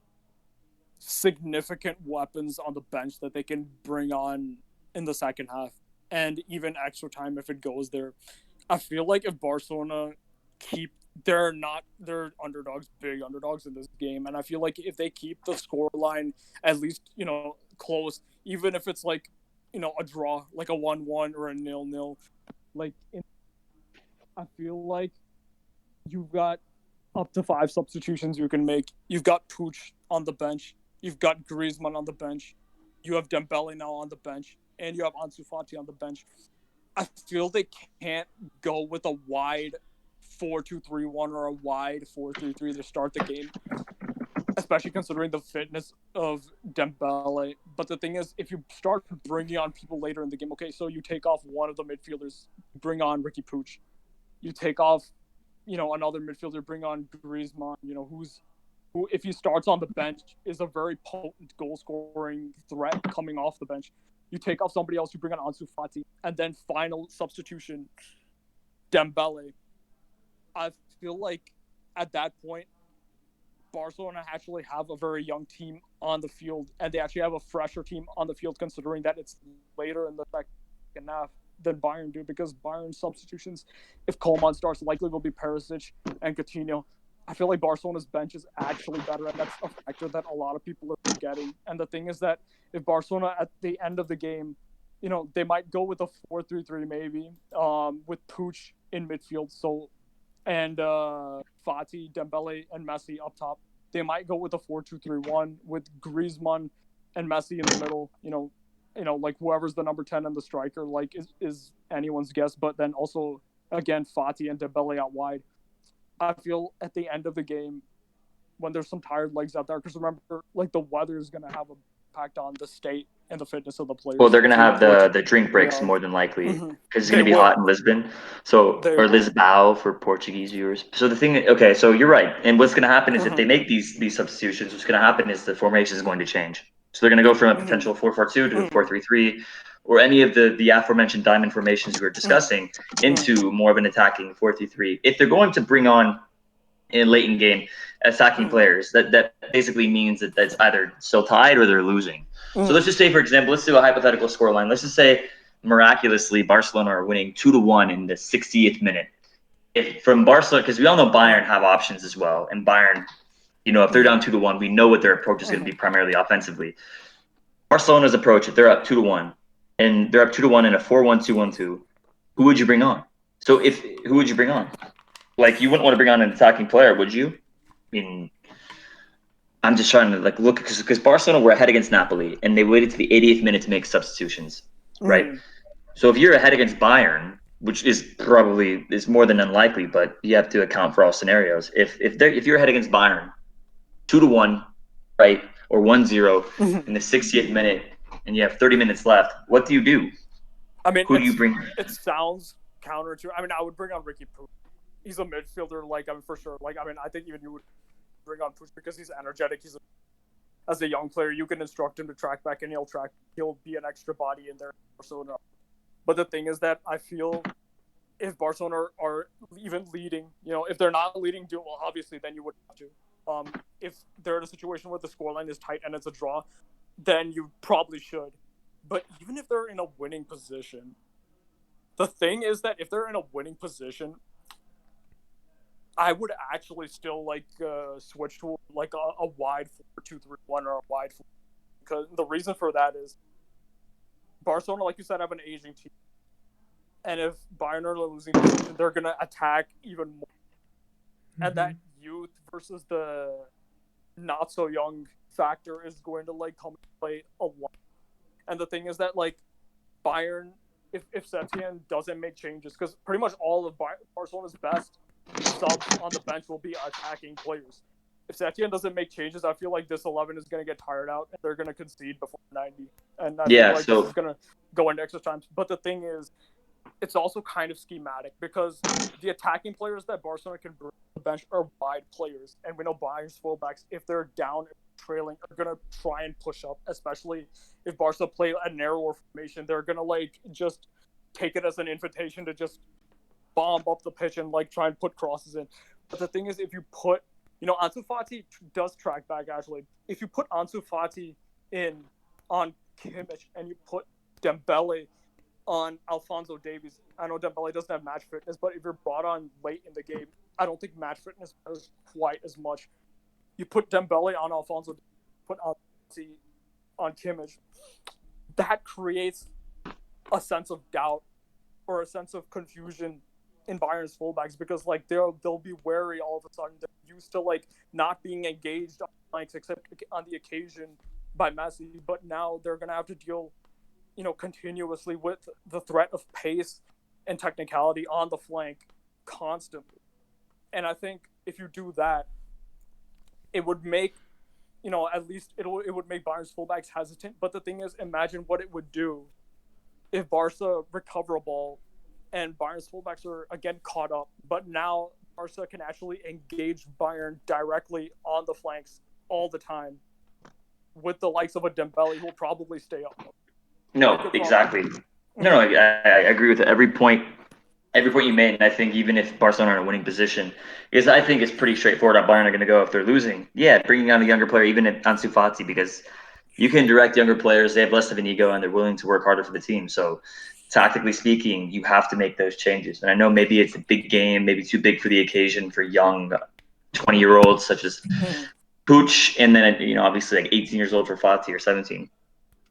significant weapons on the bench that they can bring on in the second half, and even extra time if it goes there. I feel like if Barcelona they're underdogs, big underdogs in this game, and I feel like if they keep the score line at least, close, even if it's like, a draw, like a 1-1 or a 0-0, like I feel like you've got up to 5 substitutions you can make. You've got Puig on the bench, you've got Griezmann on the bench, you have Dembele now on the bench, and you have Ansu Fati on the bench. I feel they can't go with a wide 4-2-3-1 or a wide 4-3-3 to start the game, especially considering the fitness of Dembele. But the thing is, if you start bringing on people later in the game, okay, so you take off one of the midfielders, bring on Ricky Puig. You take off, another midfielder, bring on Griezmann, who, if he starts on the bench, is a very potent goal-scoring threat coming off the bench. You take off somebody else, you bring on Ansu Fati, and then final substitution, Dembele. I feel like at that point, Barcelona actually have a very young team on the field, and they actually have a fresher team on the field, considering that it's later in the second half than Bayern do, because Bayern's substitutions, if Coleman starts, likely will be Perisic and Coutinho. I feel like Barcelona's bench is actually better, and that's a factor that a lot of people are forgetting. And the thing is that if Barcelona at the end of the game, they might go with a 4-3-3 maybe, with Puig in midfield, and Fati, Dembele, and Messi up top. They might go with a 4-2-3-1 with Griezmann and Messi in the middle. Like whoever's the number 10 and the striker, like is anyone's guess. But then also, again, Fati and Dembele out wide. I feel at the end of the game, when there's some tired legs out there, because remember, like, the weather is going to have an impact on the state and the fitness of the players. Well, they're going to have the drink breaks more than likely, because it's going to be hot in Lisbon. So, or Lisboa for Portuguese viewers. So the thing, okay, so you're right. And what's going to happen is if they make these substitutions, what's going to happen is the formation is going to change. So they're going to go from a potential 4-4-2 to a 4-3-3, or any of the aforementioned diamond formations we were discussing, into more of an attacking 4-3-3. If they're going to bring on, in late in game, attacking players, that basically means that that's either still tied or they're losing. So let's just say, for example, let's do a hypothetical scoreline. Let's just say miraculously Barcelona are winning 2-1 in the 60th minute. If from Barcelona, because we all know Bayern have options as well, and Bayern, if they're down 2-1, we know what their approach is going to be primarily offensively. Barcelona's approach, if they're up 2-1, and they're up 2-1 in a 4-1-2-1-2, who would you bring on? So who would you bring on? Like, you wouldn't want to bring on an attacking player, would you? I mean, I'm just trying to look, because Barcelona were ahead against Napoli, and they waited to the 80th minute to make substitutions, right? So if you're ahead against Bayern, which is more than unlikely, but you have to account for all scenarios. If you're ahead against Bayern, 2-1, right, or 1-0 in the 60th minute, and you have 30 minutes left, what do you do? I mean, who do you bring? It sounds counter to. I mean, I would bring on Ricky Puig. He's a midfielder, for sure. I think even you would bring on Puig because he's energetic. As a young player, you can instruct him to track back, and he'll be an extra body in there. Barcelona. But the thing is that I feel if Barcelona are even leading, if they're not leading, well, obviously then you would have to. If they're in a situation where the scoreline is tight and it's a draw, then you probably should. But even if they're in a winning position, the thing is that if they're in a winning position, I would actually still switch to a wide 4-2-3-1 or a wide 4, because the reason for that is Barcelona, like you said, have an aging team, and if Bayern are losing position, they're gonna attack even more, and that youth versus the not so young factor is going to come play a lot. And the thing is that Bayern if Setien doesn't make changes, because pretty much all of Barcelona's best subs on the bench will be attacking players. If Setien doesn't make changes, I feel like this 11 is going to get tired out and they're going to concede before 90. And I feel like this is going to go into extra time. But the thing is, it's also kind of schematic because the attacking players that Barcelona can bring to the bench are wide players. And we know Bayern's fullbacks, if they're down and trailing, are going to try and push up, especially if Barca play a narrower formation. They're going to like just take it as an invitation to just bomb up the pitch and like try and put crosses in. But the thing is, if you put, Ansu Fati does track back actually. If you put Ansu Fati in on Kimmich and you put Dembele on Alphonso Davies, I know Dembele doesn't have match fitness, but if you're brought on late in the game, I don't think match fitness matters quite as much. You put Dembele on Alphonso, put Fati on Kimmich, that creates a sense of doubt or a sense of confusion in Bayern's fullbacks because like they'll be wary all of a sudden. They're used to like not being engaged on flanks except on the occasion by Messi, but now they're gonna have to deal, continuously with the threat of pace and technicality on the flank constantly. And I think if you do that, it would make, at least it would make Bayern's fullbacks hesitant. But the thing is, imagine what it would do if Barca recover a ball and Bayern's fullbacks are again caught up, but now Barca can actually engage Bayern directly on the flanks all the time with the likes of a Dembele who will probably stay up. No, exactly. No, I agree with every point you made, and I think even if Barcelona are in a winning position, because I think it's pretty straightforward how Bayern are going to go if they're losing. Yeah, bringing on the younger player, even at Ansu Fati, because you can direct younger players. They have less of an ego, and they're willing to work harder for the team. So tactically speaking, you have to make those changes. And I know maybe it's a big game, maybe too big for the occasion for young 20-year-olds such as Pooch, and then, obviously like 18 years old for Fati or 17.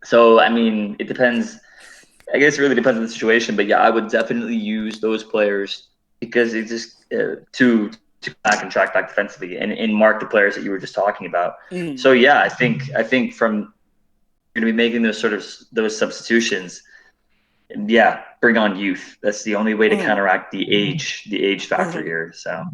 So, I mean, it depends. I guess it really depends on the situation. But, yeah, I would definitely use those players because it's just to back and track back defensively and mark the players that you were just talking about. So, yeah, I think from you're going to be making those substitutions, yeah, bring on youth. That's the only way to counteract the age factor here. So.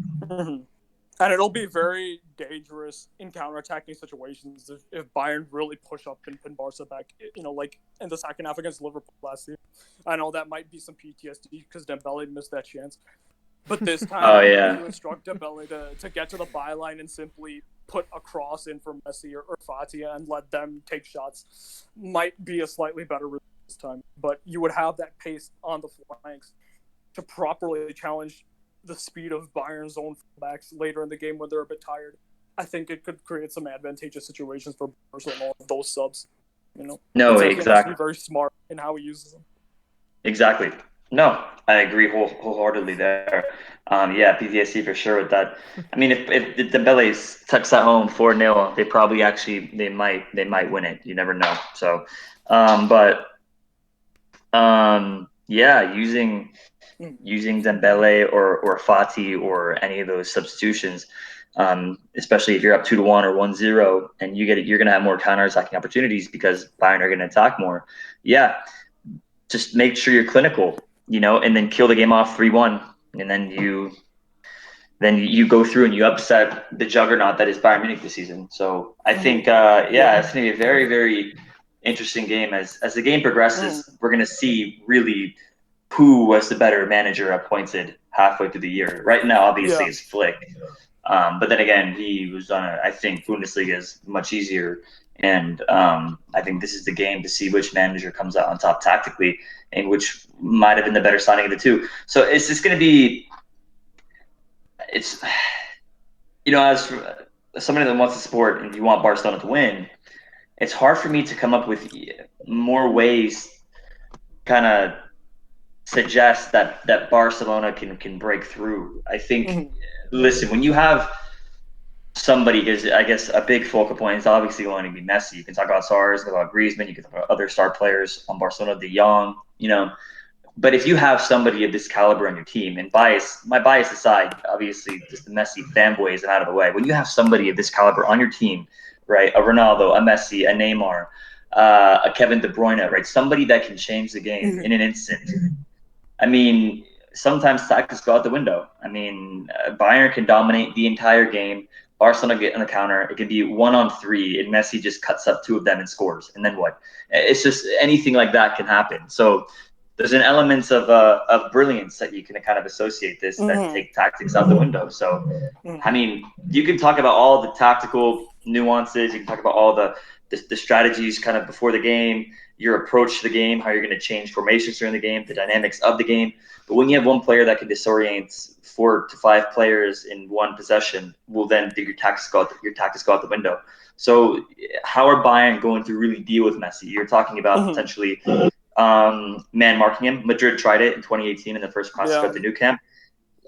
And it'll be very dangerous in counterattacking situations if Bayern really push up and pin Barca back, like in the second half against Liverpool last year. I know that might be some PTSD because Dembele missed that chance. But this time, you instruct Dembele to get to the byline and simply put a cross in for Messi or Fati and let them take shots might be a slightly better result this time. But you would have that pace on the flanks to properly challenge the speed of Bayern's own fullbacks later in the game when they're a bit tired. I think it could create some advantageous situations for Barcelona, those subs. No, exactly. He has to be very smart in how he uses them. Exactly. No, I agree wholeheartedly there. PTSD for sure with that. I mean, if Dembele tucks that home 4-0, they probably they might win it. You never know. So, using Dembele or Fati or any of those substitutions, especially if you're up 2-1 or 1-0, and you're going to have more counterattacking opportunities because Bayern are going to attack more. Yeah, just make sure you're clinical, and then kill the game off 3-1, and then you go through and you upset the juggernaut that is Bayern Munich this season. So I think, it's going to be a very, very interesting game. As the game progresses, we're going to see really who was the better manager appointed halfway through the year. Right now, obviously, it's Flick. But then again, he was I think Bundesliga is much easier. And I think this is the game to see which manager comes out on top tactically and which might have been the better signing of the two. So it's just going to be – as somebody that wants the sport and you want Barcelona to win, it's hard for me to come up with more ways kind of – suggest that Barcelona can break through. I think, listen, when you have somebody, because I guess a big focal point is obviously going to be Messi. You can talk about Suarez, you can talk about Griezmann, you can talk about other star players on Barcelona, De Jong, But if you have somebody of this caliber on your team, and my bias aside, obviously just the Messi fanboys and out of the way, when you have somebody of this caliber on your team, right, a Ronaldo, a Messi, a Neymar, a Kevin De Bruyne, right? Somebody that can change the game in an instant. I mean, sometimes tactics go out the window. I mean, Bayern can dominate the entire game. Barcelona get on the counter. It can be 1-on-3, and Messi just cuts up two of them and scores. And then what? It's just anything like that can happen. So there's an element of brilliance that you can kind of associate this that take tactics out the window. So, I mean, you can talk about all the tactical nuances. You can talk about all the strategies kind of before the game, your approach to the game, how you're going to change formations during the game, the dynamics of the game. But when you have one player that can disorient 4 to 5 players in one possession, well, then your tactics go out the window. So how are Bayern going to really deal with Messi? You're talking about potentially man marking him. Madrid tried it in 2018 in the first classic at the Nou Camp.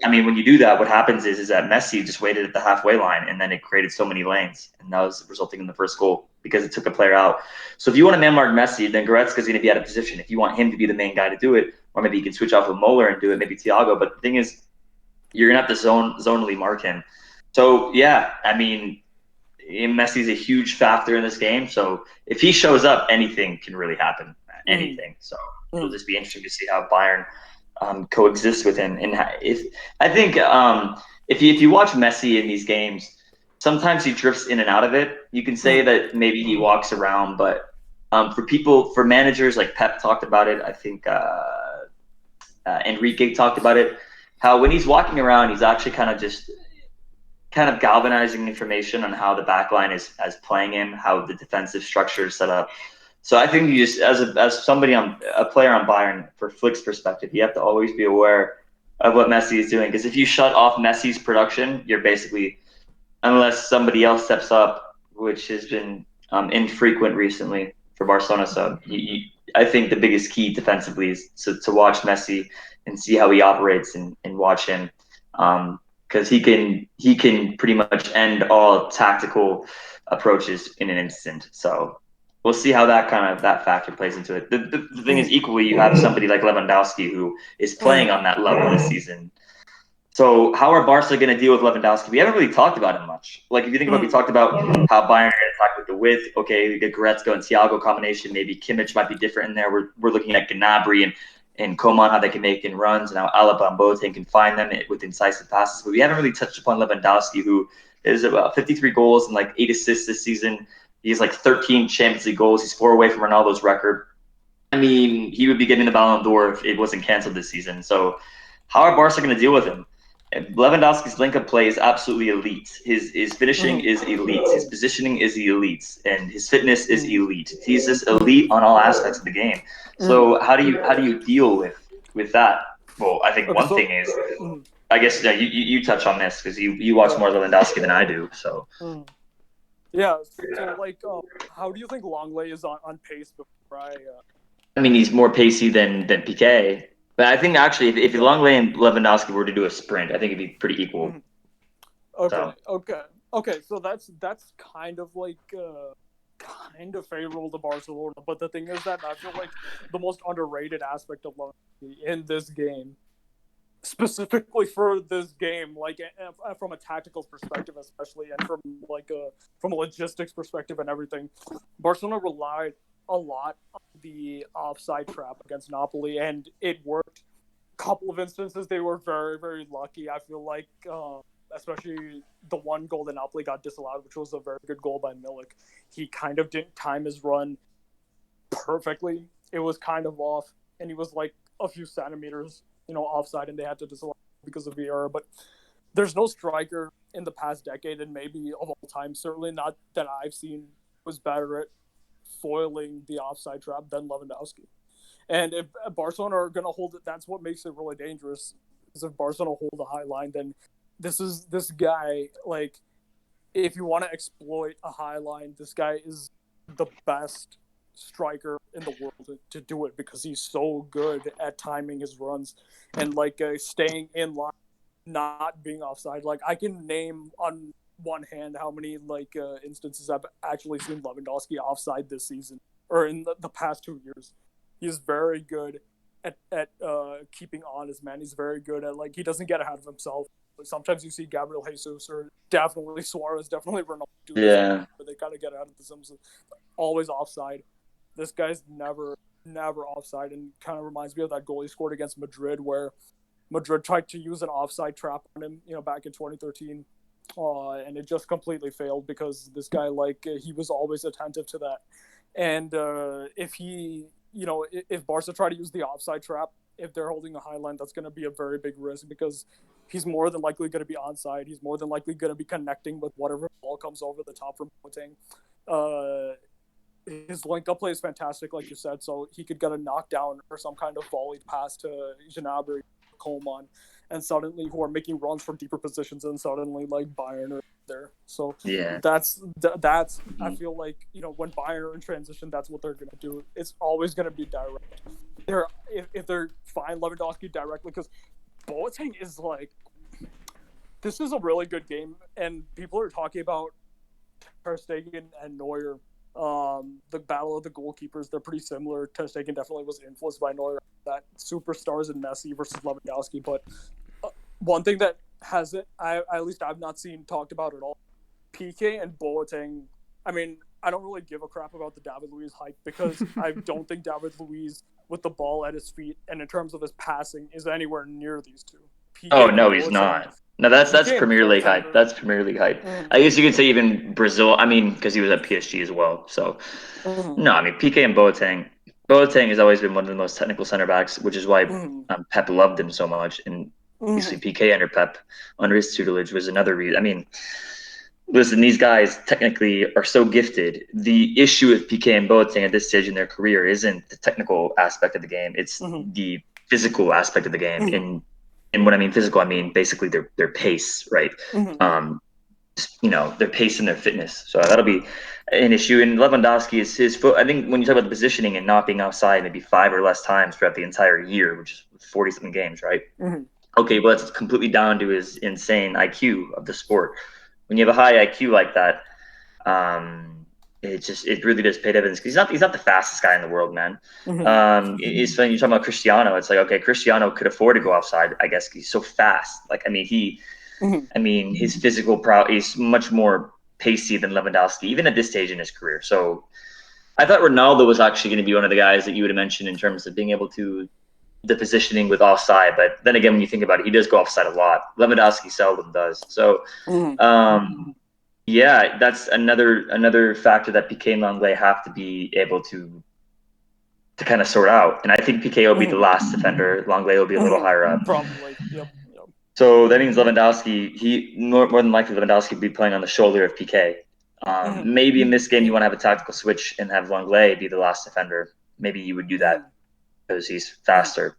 I mean, when you do that, what happens is that Messi just waited at the halfway line, and then it created so many lanes, and that was resulting in the first goal because it took a player out. So if you want to man mark Messi, then Goretzka's going to be out of position. If you want him to be the main guy to do it, or maybe you can switch off with Moeller and do it, maybe Thiago. But the thing is, you're going to have to zonally mark him. So, yeah, I mean, Messi's a huge factor in this game. So if he shows up, anything can really happen. Anything. So it'll just be interesting to see how Bayern coexist with him. And if you watch Messi in these games, sometimes he drifts in and out of it. You can say that maybe he walks around, but for managers like Pep talked about it, I think Enrique talked about it, how when he's walking around, he's actually kind of galvanizing information on how the back line is playing him, how the defensive structure is set up. So I think you just, as somebody a player on Bayern, for Flick's perspective, you have to always be aware of what Messi is doing. Because if you shut off Messi's production, you're basically, unless somebody else steps up, which has been infrequent recently for Barcelona. So I think the biggest key defensively is to watch Messi and see how he operates and watch him. Because he can pretty much end all tactical approaches in an instant. So we'll see how that factor plays into it. The thing is, equally, you have somebody like Lewandowski who is playing on that level this season. So how are Barca going to deal with Lewandowski? We haven't really talked about him much. Like if you think about, we talked about how Bayern are going to attack with the width. Okay, we get Goretzka and Thiago combination. Maybe Kimmich might be different in there. We're looking at Gnabry and Coman, how they can make in runs, and how Alaba and Boateng can find them with incisive passes. But we haven't really touched upon Lewandowski, who is about 53 goals and like 8 assists this season. He has like 13 Champions League goals. He's 4 away from Ronaldo's record. I mean, he would be getting the Ballon d'Or if it wasn't canceled this season. So how are Barca going to deal with him? Lewandowski's link-up play is absolutely elite. His finishing is elite. His positioning is elite, and his fitness is elite. He's just elite on all aspects of the game. So how do you deal with that? Well, I think one thing is, I guess you touch on this because you watch more Lewandowski than I do. So yeah, so like, how do you think Longley is on pace before I mean, he's more pacey than Piqué. But I think actually, if Longley and Lewandowski were to do a sprint, I think it'd be pretty equal. Okay. So that's kind of like kind of favorable to Barcelona. But the thing is that I feel like the most underrated aspect of Lewandowski in this game, specifically for this game, like from a tactical perspective, especially, and from a logistics perspective and everything, Barcelona relied a lot on the offside trap against Napoli, and it worked. A couple of instances they were very, very lucky. I feel like, especially the one goal that Napoli got disallowed, which was a very good goal by Milik. He kind of didn't time his run perfectly. It was kind of off, and he was like a few centimeters, offside, and they had to disallow because of VAR. But there's no striker in the past decade, and maybe of all time, certainly not that I've seen, was better at foiling the offside trap than Lewandowski. And if Barcelona are going to hold it, that's what makes it really dangerous. Because if Barcelona hold a high line, then this guy, like, if you want to exploit a high line, this guy is the best striker in the world to do it, because he's so good at timing his runs and like staying in line, not being offside. Like, I can name on one hand how many instances I've actually seen Lewandowski offside this season or in the past 2 years. He's very good at keeping on his man. He's very good at, like, he doesn't get ahead of himself. Sometimes you see Gabriel Jesus or definitely Suarez, definitely Ronaldo, but they kind of get ahead of themselves, always offside. this guy's never offside, and kind of reminds me of that goal he scored against Madrid, where Madrid tried to use an offside trap on him, back in 2013, and it just completely failed because this guy, he was always attentive to that. And if Barca try to use the offside trap, if they're holding a high line, that's going to be a very big risk because he's more than likely going to be onside. He's more than likely going to be connecting with whatever ball comes over the top from Boateng. His link-up play is fantastic, like you said, so he could get a knockdown or some kind of volleyed pass to Gnabry, Coman, and suddenly who are making runs from deeper positions, and suddenly Bayern are there. So Yeah, that's I feel like when Bayern are in transition, that's what they're gonna do. It's always gonna be direct. If they're fine Lewandowski directly, because Boateng is this is a really good game, and people are talking about Ter Stegen and Neuer. The battle of the goalkeepers, they're pretty similar. Ter Stegen definitely was influenced by Neuer, that superstars in Messi versus Lewandowski. But one thing that hasn't, at least I've not seen talked about at all, PK and Boateng. I mean, I don't really give a crap about the David Luiz hype because I don't think David Luiz, with the ball at his feet and in terms of his passing, is anywhere near these two. Oh no, he's not. No, that's Premier League hype. That's Premier League hype. I guess you could say even Brazil. I mean, because he was at PSG as well. So no, I mean PK and Boateng. Boateng has always been one of the most technical center backs, which is why Pep loved him so much. And obviously PK under Pep, under his tutelage, was another reason. I mean, listen, these guys technically are so gifted. The issue with PK and Boateng at this stage in their career isn't the technical aspect of the game; it's the physical aspect of the game. And when I mean physical, I mean basically their pace, right? Their pace and their fitness. So that'll be an issue. And Lewandowski is his foot. I think when you talk about the positioning and not being outside maybe 5 or less times throughout the entire year, which is 40-something games, right? Okay, well, that's completely down to his insane IQ of the sport. When you have a high IQ like that, it really does pay dividends because he's not the fastest guy in the world, man. It's funny you're talking about Cristiano. It's like, okay, Cristiano could afford to go outside. I guess he's so fast. His physical prowess is much more pacey than Lewandowski, even at this stage in his career. So I thought Ronaldo was actually going to be one of the guys that you would have mentioned in terms of being able to the positioning with offside. But then again, when you think about it, he does go offside a lot. Lewandowski seldom does. So. Yeah, that's another factor that PK and Longley have to be able to kind of sort out. And I think PK will be the last defender. Longley will be a little higher up. Probably. Yep. So that means Lewandowski, more than likely Lewandowski will be playing on the shoulder of PK. Maybe in this game you want to have a tactical switch and have Longley be the last defender. Maybe you would do that because he's faster.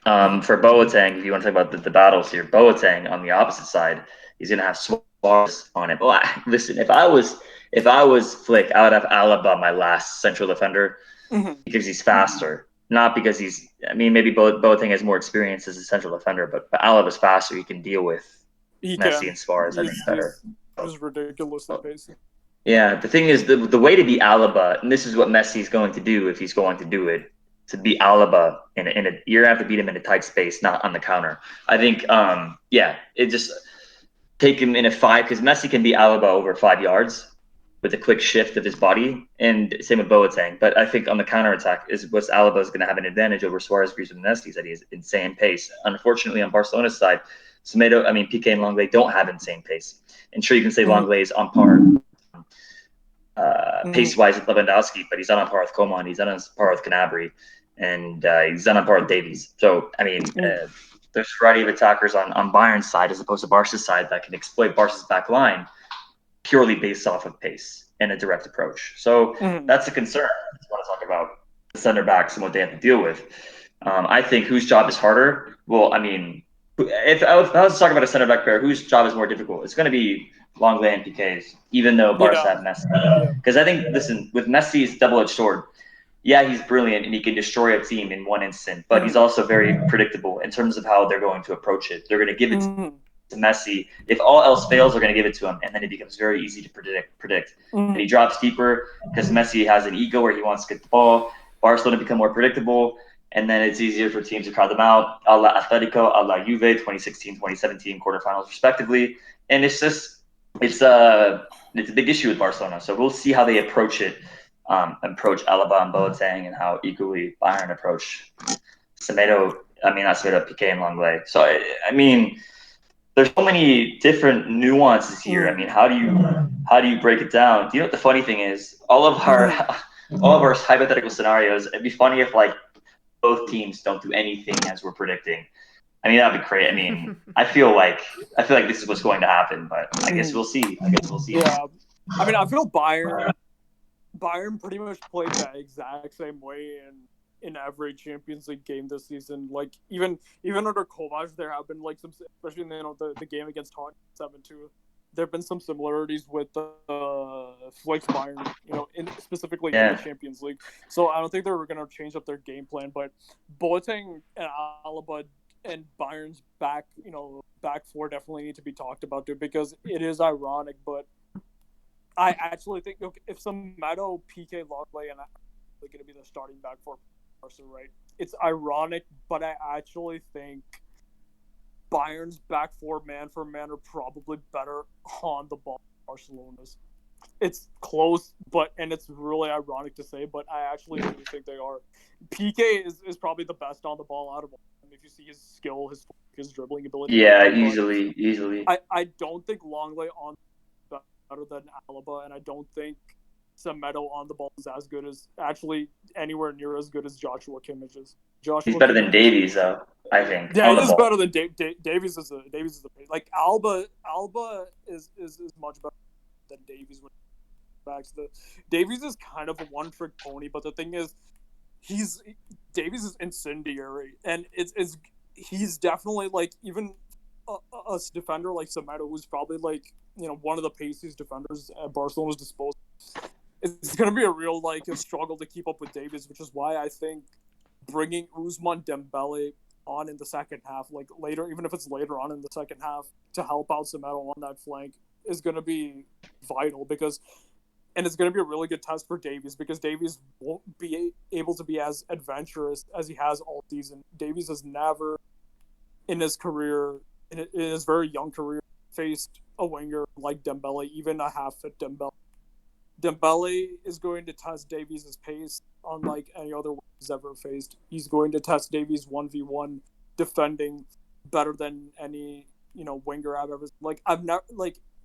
For Boateng, if you want to talk about the battles here, Boateng on the opposite side, he's going to have Suarez on it. Well, listen, if I was Flick, I would have Alaba my last central defender because he's faster, not because maybe Boateng has more experience as a central defender, but Alaba's faster. He can deal with Messi and Suarez. I think better. He's ridiculously pacey. Yeah, the thing is, the way to beat Alaba, and this is what Messi is going to do if he's going to do it, to beat Alaba you're gonna have to beat him in a tight space, not on the counter. I think, it just take him in a 5 because Messi can beat Alaba over 5 yards with a quick shift of his body, and same with Boateng. But I think on the counter attack Alaba is going to have an advantage over Suarez, Greaves, and Messi. That he has insane pace. Unfortunately, on Barcelona's side, PK and Longley don't have insane pace. And sure, you can say Longley is on par. Pace-wise with Lewandowski, but he's not on par with Coman. He's not on par with Gnabry, and he's not on par with Davies. So, there's a variety of attackers on Bayern's side as opposed to Barca's side that can exploit Barca's back line purely based off of pace and a direct approach. So that's a concern. I just want to talk about the center backs and what they have to deal with. I think whose job is harder? Well, if I was talking about a center back pair, whose job is more difficult? It's going to be Longley and PK's, even though Barca have Messi. Because I think, listen, with Messi's double-edged sword, yeah, he's brilliant and he can destroy a team in one instant, but he's also very predictable in terms of how they're going to approach it. They're going to give it to Messi. If all else fails, they're going to give it to him, and then it becomes very easy to predict. And he drops deeper because Messi has an ego where he wants to get the ball. Barcelona become more predictable, and then it's easier for teams to crowd them out, a la Atletico, a la Juve, 2016, 2017 quarterfinals respectively. And it's a big issue with Barcelona. So we'll see how they approach it approach Alaba and Boateng, and how equally Bayern approach Semedo. I mean, not Semedo, Piqué and Longley. So I mean, there's so many different nuances here. I mean, how do you break it down? Do you know what the funny thing is? All of our hypothetical scenarios. It'd be funny if like both teams don't do anything as we're predicting. I mean, that'd be great. I mean, I feel like this is what's going to happen, but I guess we'll see. Yeah, I mean, I feel Bayern pretty much played the exact same way in every Champions League game this season. Like even under Kovac, there have been like some, especially in the game against Tottenham 7-2. There have been some similarities with the like Bayern, specifically in the Champions League. So I don't think they're going to change up their game plan. But Boateng and Alaba and Bayern's back four definitely need to be talked about too, because it is ironic, but I actually think if Semedo, Piqué, Longley, and they're going to be the starting back four person, right? It's ironic, but I actually think Bayern's back four man for man are probably better on the ball than Barcelona's. It's close, and it's really ironic to say, but I actually do think they are. Piqué is probably the best on the ball out of all. If you see his skill, his dribbling ability. Yeah, easily. I don't think Longley on better than Alaba, and I don't think Semedo on the ball is as good as, actually anywhere near as good as Joshua Kimmich is. He's better than Davies, though, I think. Yeah, he is better than Davies. Is like Alba is much better than Davies. Davies is kind of a one-trick pony, but the thing is, Davies is incendiary, and he's definitely like even a defender like Semedo, who's probably like one of the paciest defenders at Barcelona's disposal. It's going to be a real a struggle to keep up with Davies, which is why I think bringing Ousmane Dembele on in the second half, like later, even if it's later on in the second half, to help out Semedo on that flank is going to be vital, and it's going to be a really good test for Davies, because Davies won't be able to be as adventurous as he has all season. Davies has never in his career, in his very young career, faced a winger like Dembele, even a half-fit Dembele. Dembele is going to test Davies' pace unlike any other winger he's ever faced. He's going to test Davies 1v1 defending better than any winger I've ever.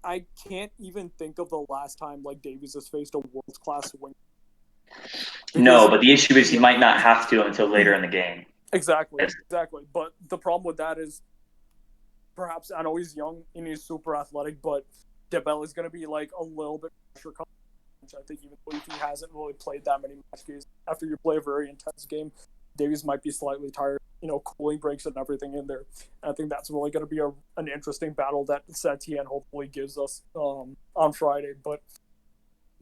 I can't even think of the last time Davies has faced a world-class winger. No, but the issue is he might not have to until later in the game. Exactly. But the problem with that is, perhaps, I know he's young and he's super athletic, but Dembele is going to be a little bit pressure. I think even though he hasn't really played that many match games, after you play a very intense game, Davies might be slightly tired. Cooling breaks and everything in there. And I think that's really going to be an interesting battle that Setien hopefully gives us on Friday. But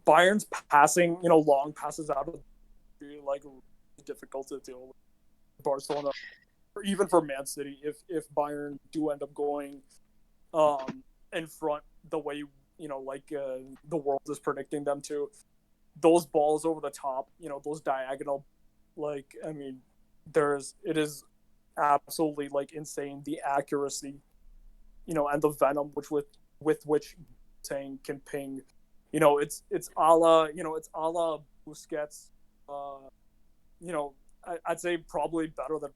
Bayern's passing, long passes out of really difficult to deal with Barcelona, or even for Man City, if Bayern do end up going in front the way the world is predicting them to. Those balls over the top, those diagonal, it is absolutely insane, the accuracy, and the venom with which Tang can ping. It's a la Busquets. I'd say probably better than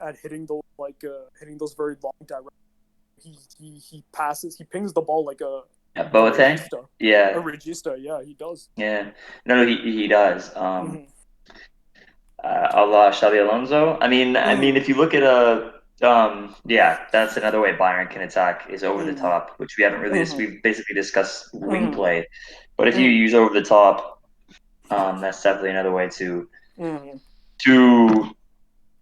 at hitting those very long direct. He passes, he pings the ball like a Boateng? Yeah. A regista, yeah, he does. Yeah. No, he does. A la Xabi Alonso. I mean, if you look at that's another way Bayern can attack, is over the top, which we haven't really. We've basically discussed wing play, but if you use over the top, that's definitely another way to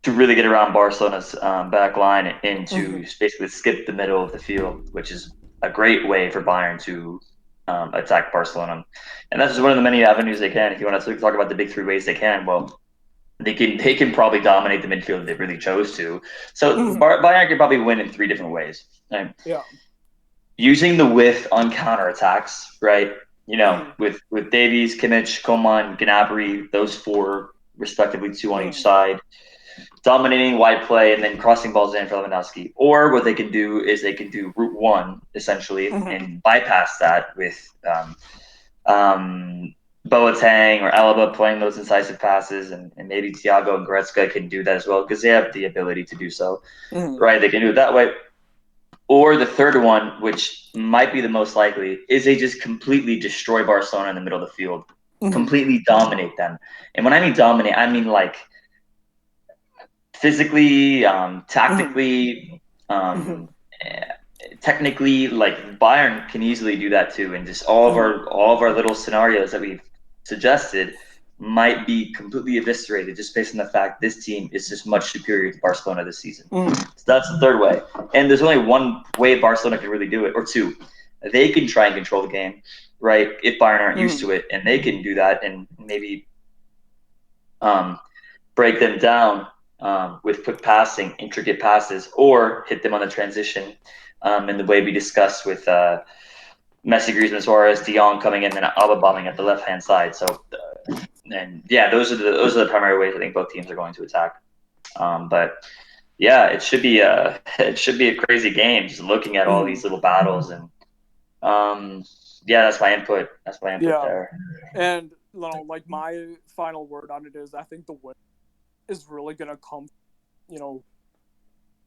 really get around Barcelona's back line and to basically skip the middle of the field, which is a great way for Bayern to attack Barcelona. And that's just one of the many avenues they can. If you want to talk about the big three ways they can, well, they can probably dominate the midfield if they really chose to. So Bayern could probably win in three different ways. Right? Yeah. Using the width on counterattacks, right? With Davies, Kimmich, Coman, Gnabry, those four respectively, two on each side, dominating wide play and then crossing balls in for Lewandowski. Or what they can do is they can do route one, essentially, and bypass that with Boateng or Alaba playing those incisive passes, and maybe Thiago and Goretzka can do that as well because they have the ability to do so, right? They can do it that way. Or the third one, which might be the most likely, is they just completely destroy Barcelona in the middle of the field, completely dominate them. And when I mean dominate, I mean like physically, tactically, technically. Like Bayern can easily do that too, and just all of our little scenarios that we've suggested might be completely eviscerated just based on the fact this team is just much superior to Barcelona this season. So that's the third way. And there's only one way Barcelona can really do it, or two. They can try and control the game, right? If Bayern aren't used to it, and they can do that and maybe break them down with quick passing, intricate passes, or hit them on the transition in the way we discussed with Messi, Griezmann, Suarez, De Jong coming in, and Alba bombing at the left-hand side. So, and yeah, those are the primary ways I think both teams are going to attack. But yeah, it should be a crazy game. Just looking at all these little battles, and yeah, that's my input. There. And like my final word on it is, I think the win is really gonna come,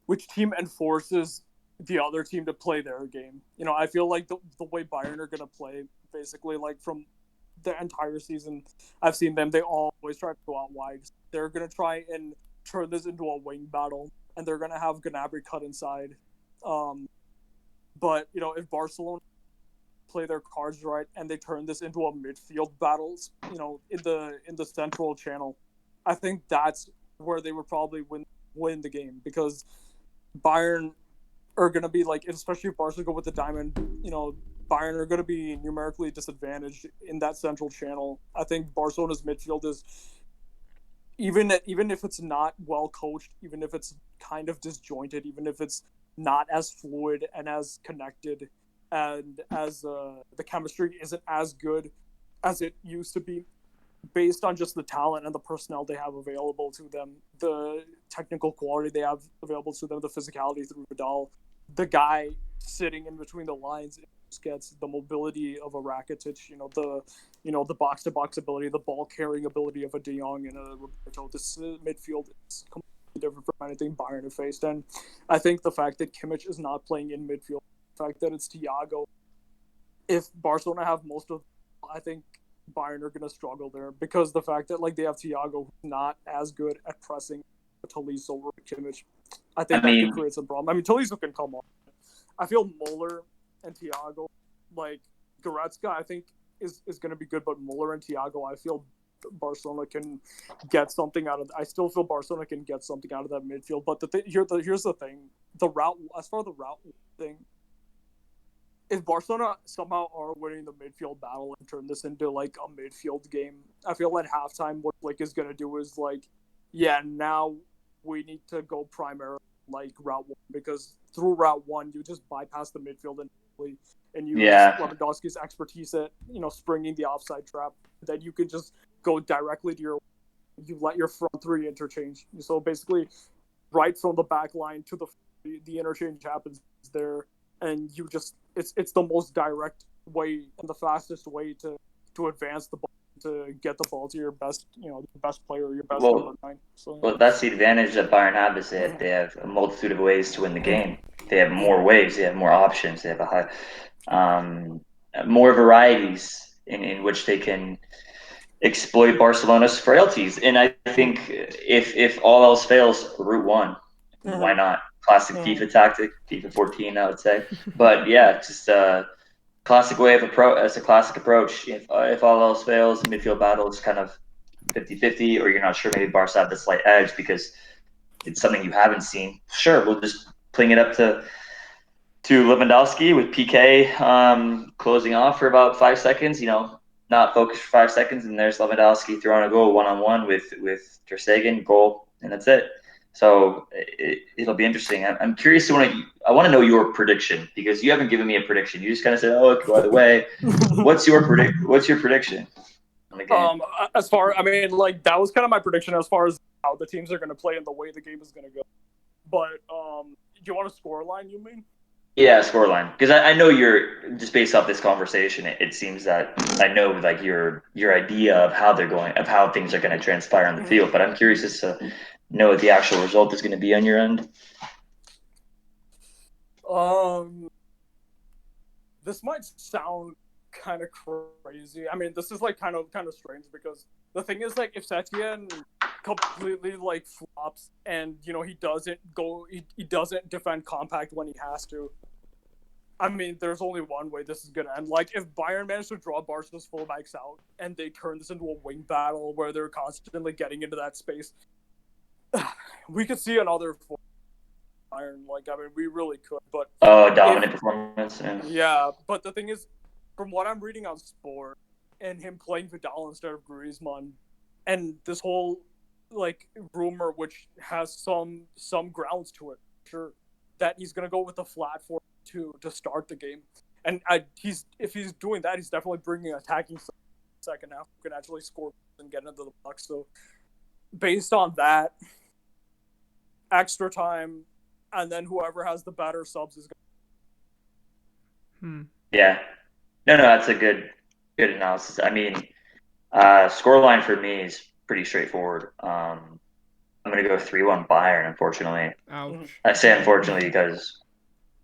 which team enforces the other team to play their game. I feel like the way Bayern are gonna play, basically, like from the entire season, I've seen them. They always try to go out wide. They're gonna try and turn this into a wing battle, and they're gonna have Gnabry cut inside. But if Barcelona play their cards right and they turn this into a midfield battles, in the central channel, I think that's where they would probably win the game, because Bayern are going to be like, especially if Barca go with the diamond, Bayern are going to be numerically disadvantaged in that central channel. I think Barcelona's midfield is, even if it's not well coached, even if it's kind of disjointed, even if it's not as fluid and as connected, and as the chemistry isn't as good as it used to be, based on just the talent and the personnel they have available to them, the technical quality they have available to them, the physicality through Vidal, the guy sitting in between the lines gets the mobility of a Rakitic, the box to box ability, the ball carrying ability of a De Jong and a Roberto. This midfield is completely different from anything Bayern have faced, and I think the fact that Kimmich is not playing in midfield, the fact that it's Thiago, if Barcelona have most of, I think Bayern are going to struggle there, because the fact that they have Thiago, who's not as good at pressing Tolisso or Kimmich, I think that could create some problem. I mean, Tolisso can come on. I feel Muller and Thiago, Goretzka, I think is going to be good, but Muller and Thiago, I feel Barcelona can get something out of. I still feel Barcelona can get something out of that midfield. But here's the thing: the route, as far as the route thing, if Barcelona somehow are winning the midfield battle and turn this into a midfield game, I feel at halftime what Flick is gonna do is now we need to go primarily route one, because through route one you just bypass the midfield and use Lewandowski's expertise at springing the offside trap. Then you can just go directly to you let your front three interchange. So basically, right from the back line to the interchange happens there. And you just it's the most direct way and the fastest way to advance the ball, to get the ball to your best the best player, your best number 9. Well, that's the advantage that Bayern have, is that they have a multitude of ways to win the game. They have more ways, they have more options, they have more varieties in which they can exploit Barcelona's frailties. And I think if all else fails, route one, why not? Classic FIFA tactic, FIFA 14, I would say. But yeah, just a classic way of approach. It's a classic approach. If all else fails, midfield battle is kind of 50-50, or you're not sure, maybe Barca have the slight edge because it's something you haven't seen. Sure, we'll just pling it up to Lewandowski with PK closing off for about 5 seconds. Not focused for 5 seconds, and there's Lewandowski throwing a goal 1-on-1 with Ter Stegen, goal, and that's it. So it'll be interesting. I'm curious I want to know your prediction, because you haven't given me a prediction. You just kind of said, "Oh, it could go either way." What's your prediction on the game? That was kind of my prediction as far as how the teams are going to play and the way the game is going to go. But do you want a score line? You mean? Yeah, scoreline. Because I know you're just based off this conversation. It seems that I know like your idea of how they're going, of how things are going to transpire on the field. But I'm curious as to know what the actual result is going to be on your end. This might sound kind of crazy. I mean, this is like kind of strange because the thing is like if Setien completely like flops and he doesn't defend compact when he has to. I mean, there's only one way this is gonna end. Like if Bayern managed to draw Barca's fullbacks out and they turn this into a wing battle where they're constantly getting into that space, we could see another Bayern. Like I mean, we really could. But Dominant performance. Yeah, but the thing is, from what I'm reading on Sport, and him playing Vidal instead of Griezmann, and this whole like rumor, which has some grounds to it, sure, that he's gonna go with the flat 4-2 to start the game, and if he's doing that, he's definitely bringing attacking second half, who can actually score and get into the box. So, based on that, extra time, and then whoever has the better subs is Hmm. Yeah. No, that's a good analysis. I mean, scoreline for me is pretty straightforward. I'm gonna go 3-1 Bayern. Unfortunately, Ouch. I say unfortunately because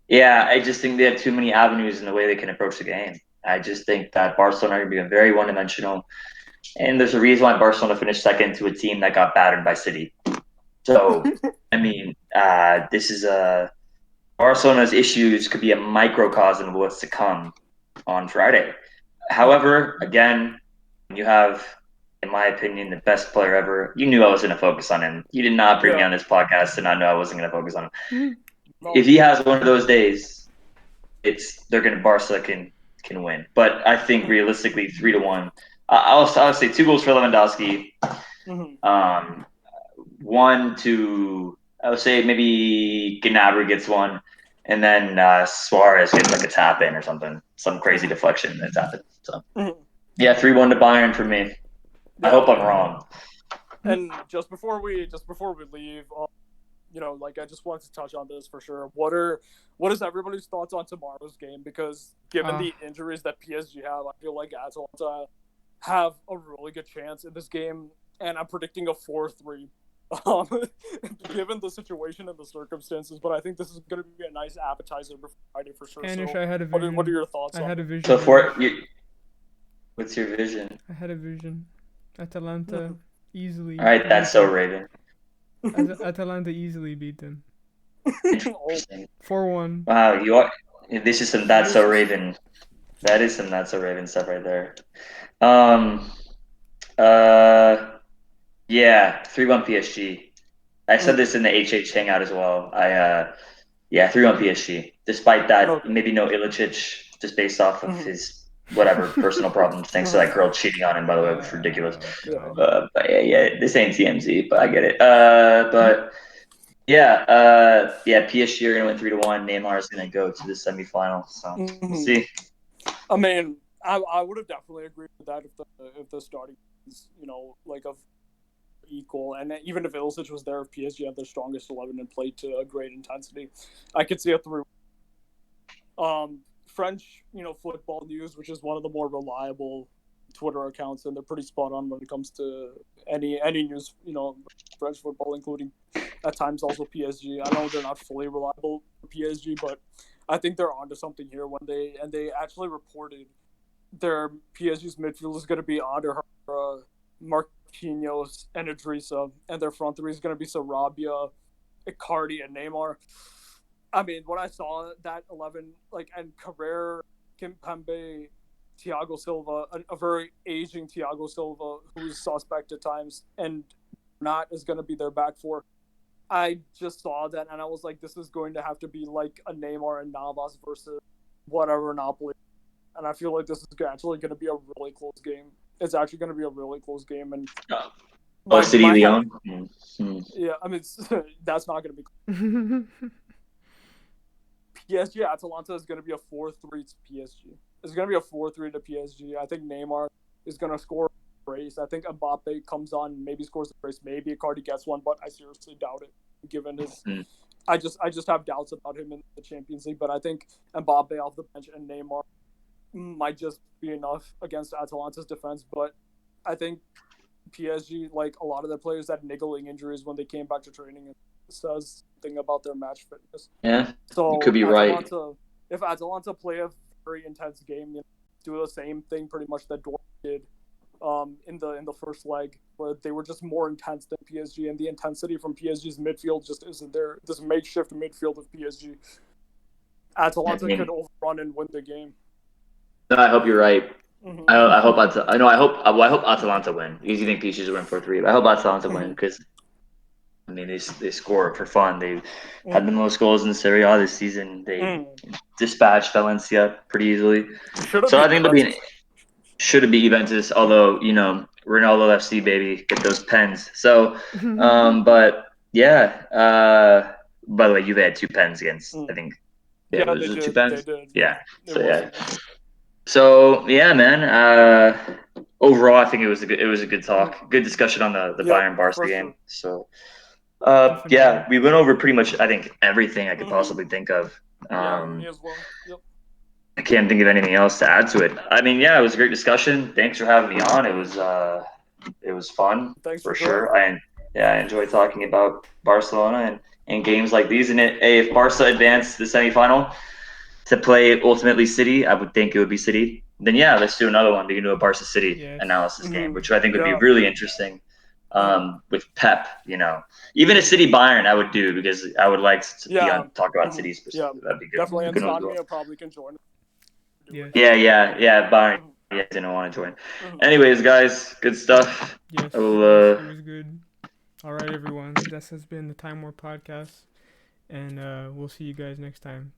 I just think they have too many avenues in the way they can approach the game. I just think that Barcelona are going to be very one-dimensional, and there's a reason why Barcelona finished second to a team that got battered by City. So, I mean, this is Barcelona's issues could be a microcosm of what's to come on Friday. However, again, you have, in my opinion, the best player ever. You knew I was going to focus on him. You did not bring me on this podcast to not know I wasn't going to focus on him. If he has one of those days, Barca can win. But I think realistically, 3-1. I'll say 2 goals for Lewandowski. One to I would say maybe Gnabry gets one, and then Suarez gets like a tap in or something, some crazy deflection that's happened. So 3-1 to Bayern for me. I hope I'm wrong. And just before we leave, like I just wanted to touch on this for sure. What is everybody's thoughts on tomorrow's game? Because given the injuries that PSG have, I feel like Atalanta have a really good chance in this game, and I'm predicting a 4-3. Given the situation and the circumstances, but I think this is going to be a nice appetizer for Friday for sure. Anish, So I had a vision. What are your thoughts? I had a vision. So what's your vision? I had a vision. Atalanta easily. All right, that's so Raven. Atalanta easily beat them. 4-1. Wow, you are. This is some that's so Raven. That is some that's so Raven stuff right there. Yeah, 3-1 PSG. I said this in the HH hangout as well. 3-1 PSG. Despite that, maybe no Ilicic, just based off of his whatever personal problems, thanks to that girl cheating on him, by the way, which is ridiculous. But this ain't TMZ, but I get it. PSG are gonna win 3-1. Neymar is gonna go to the semifinal, so we'll see. I mean, I would have definitely agreed with that if the starting is like of equal, and even if Ilicic was there, if PSG had their strongest 11 and played to a great intensity, I could see a 3. French, football news, which is one of the more reliable Twitter accounts, and they're pretty spot on when it comes to any news, French football, including at times also PSG. I know they're not fully reliable for PSG, but I think they're onto something here when they actually reported their PSG's midfield is going to be Ander, Marquinhos, and Idrissa, and their front three is going to be Sarabia, Icardi, and Neymar. I mean, when I saw that 11, and Carrere, Kimpembe, Thiago Silva, a very aging Thiago Silva who's suspect at times, and not is going to be their back four. I just saw that, and I was like, this is going to have to be like a Neymar and Navas versus whatever Napoli. And I feel like this is actually going to be a really close game. It's actually going to be a really close game. And City Leon? Yeah, I mean, that's not going to be PSG Atalanta is going to be a 4-3 to PSG. It's going to be a 4-3 to PSG. I think Neymar is going to score a brace. I think Mbappe comes on, maybe scores a brace. Maybe Icardi gets one, but I seriously doubt it, given his I just have doubts about him in the Champions League. But I think Mbappe off the bench and Neymar might just be enough against Atalanta's defense. But I think PSG, like a lot of their players, had niggling injuries when they came back to training. It says something about their match fitness. Yeah, So you could be right. If Atalanta play a very intense game, do the same thing pretty much that Dortmund did in the first leg, where they were just more intense than PSG, and the intensity from PSG's midfield just isn't there. This makeshift midfield of PSG, Atalanta could overrun and win the game. No, I hope you're right. Mm-hmm. I hope I hope Atalanta win. You think PSG will win 4-3, but I hope Atalanta win because I mean they score for fun. They had the most goals in Serie A this season. They dispatched Valencia pretty easily. So I think should it be Juventus? Although Ronaldo FC baby, get those pens. So, but yeah. By the way, Juve had 2 pens against. I think. Yeah, they did. 2 pens. They did. Yeah. So yeah, man. Overall, I think it was a good talk, good discussion on the Bayern Barca game. Sure. So, yeah, we went over pretty much I think everything I could possibly think of. Me as well. Yep. I can't think of anything else to add to it. I mean, yeah, it was a great discussion. Thanks for having me on. It was fun. Thanks for sure. I enjoy talking about Barcelona and games like these. And if Barca advanced the semifinal to play ultimately City, I would think it would be City. Then yeah, let's do another one. We can do a Barca City analysis game, which I think would be really interesting. With Pep, even a City Bayern, I would do because I would like to talk about City's perspective. That'd be good. Definitely, and Sonia probably can join. Yeah. Bayern. Yeah, didn't want to join. Anyways, guys, good stuff. Yes, it was good. All right, everyone. This has been the Time War podcast, and we'll see you guys next time.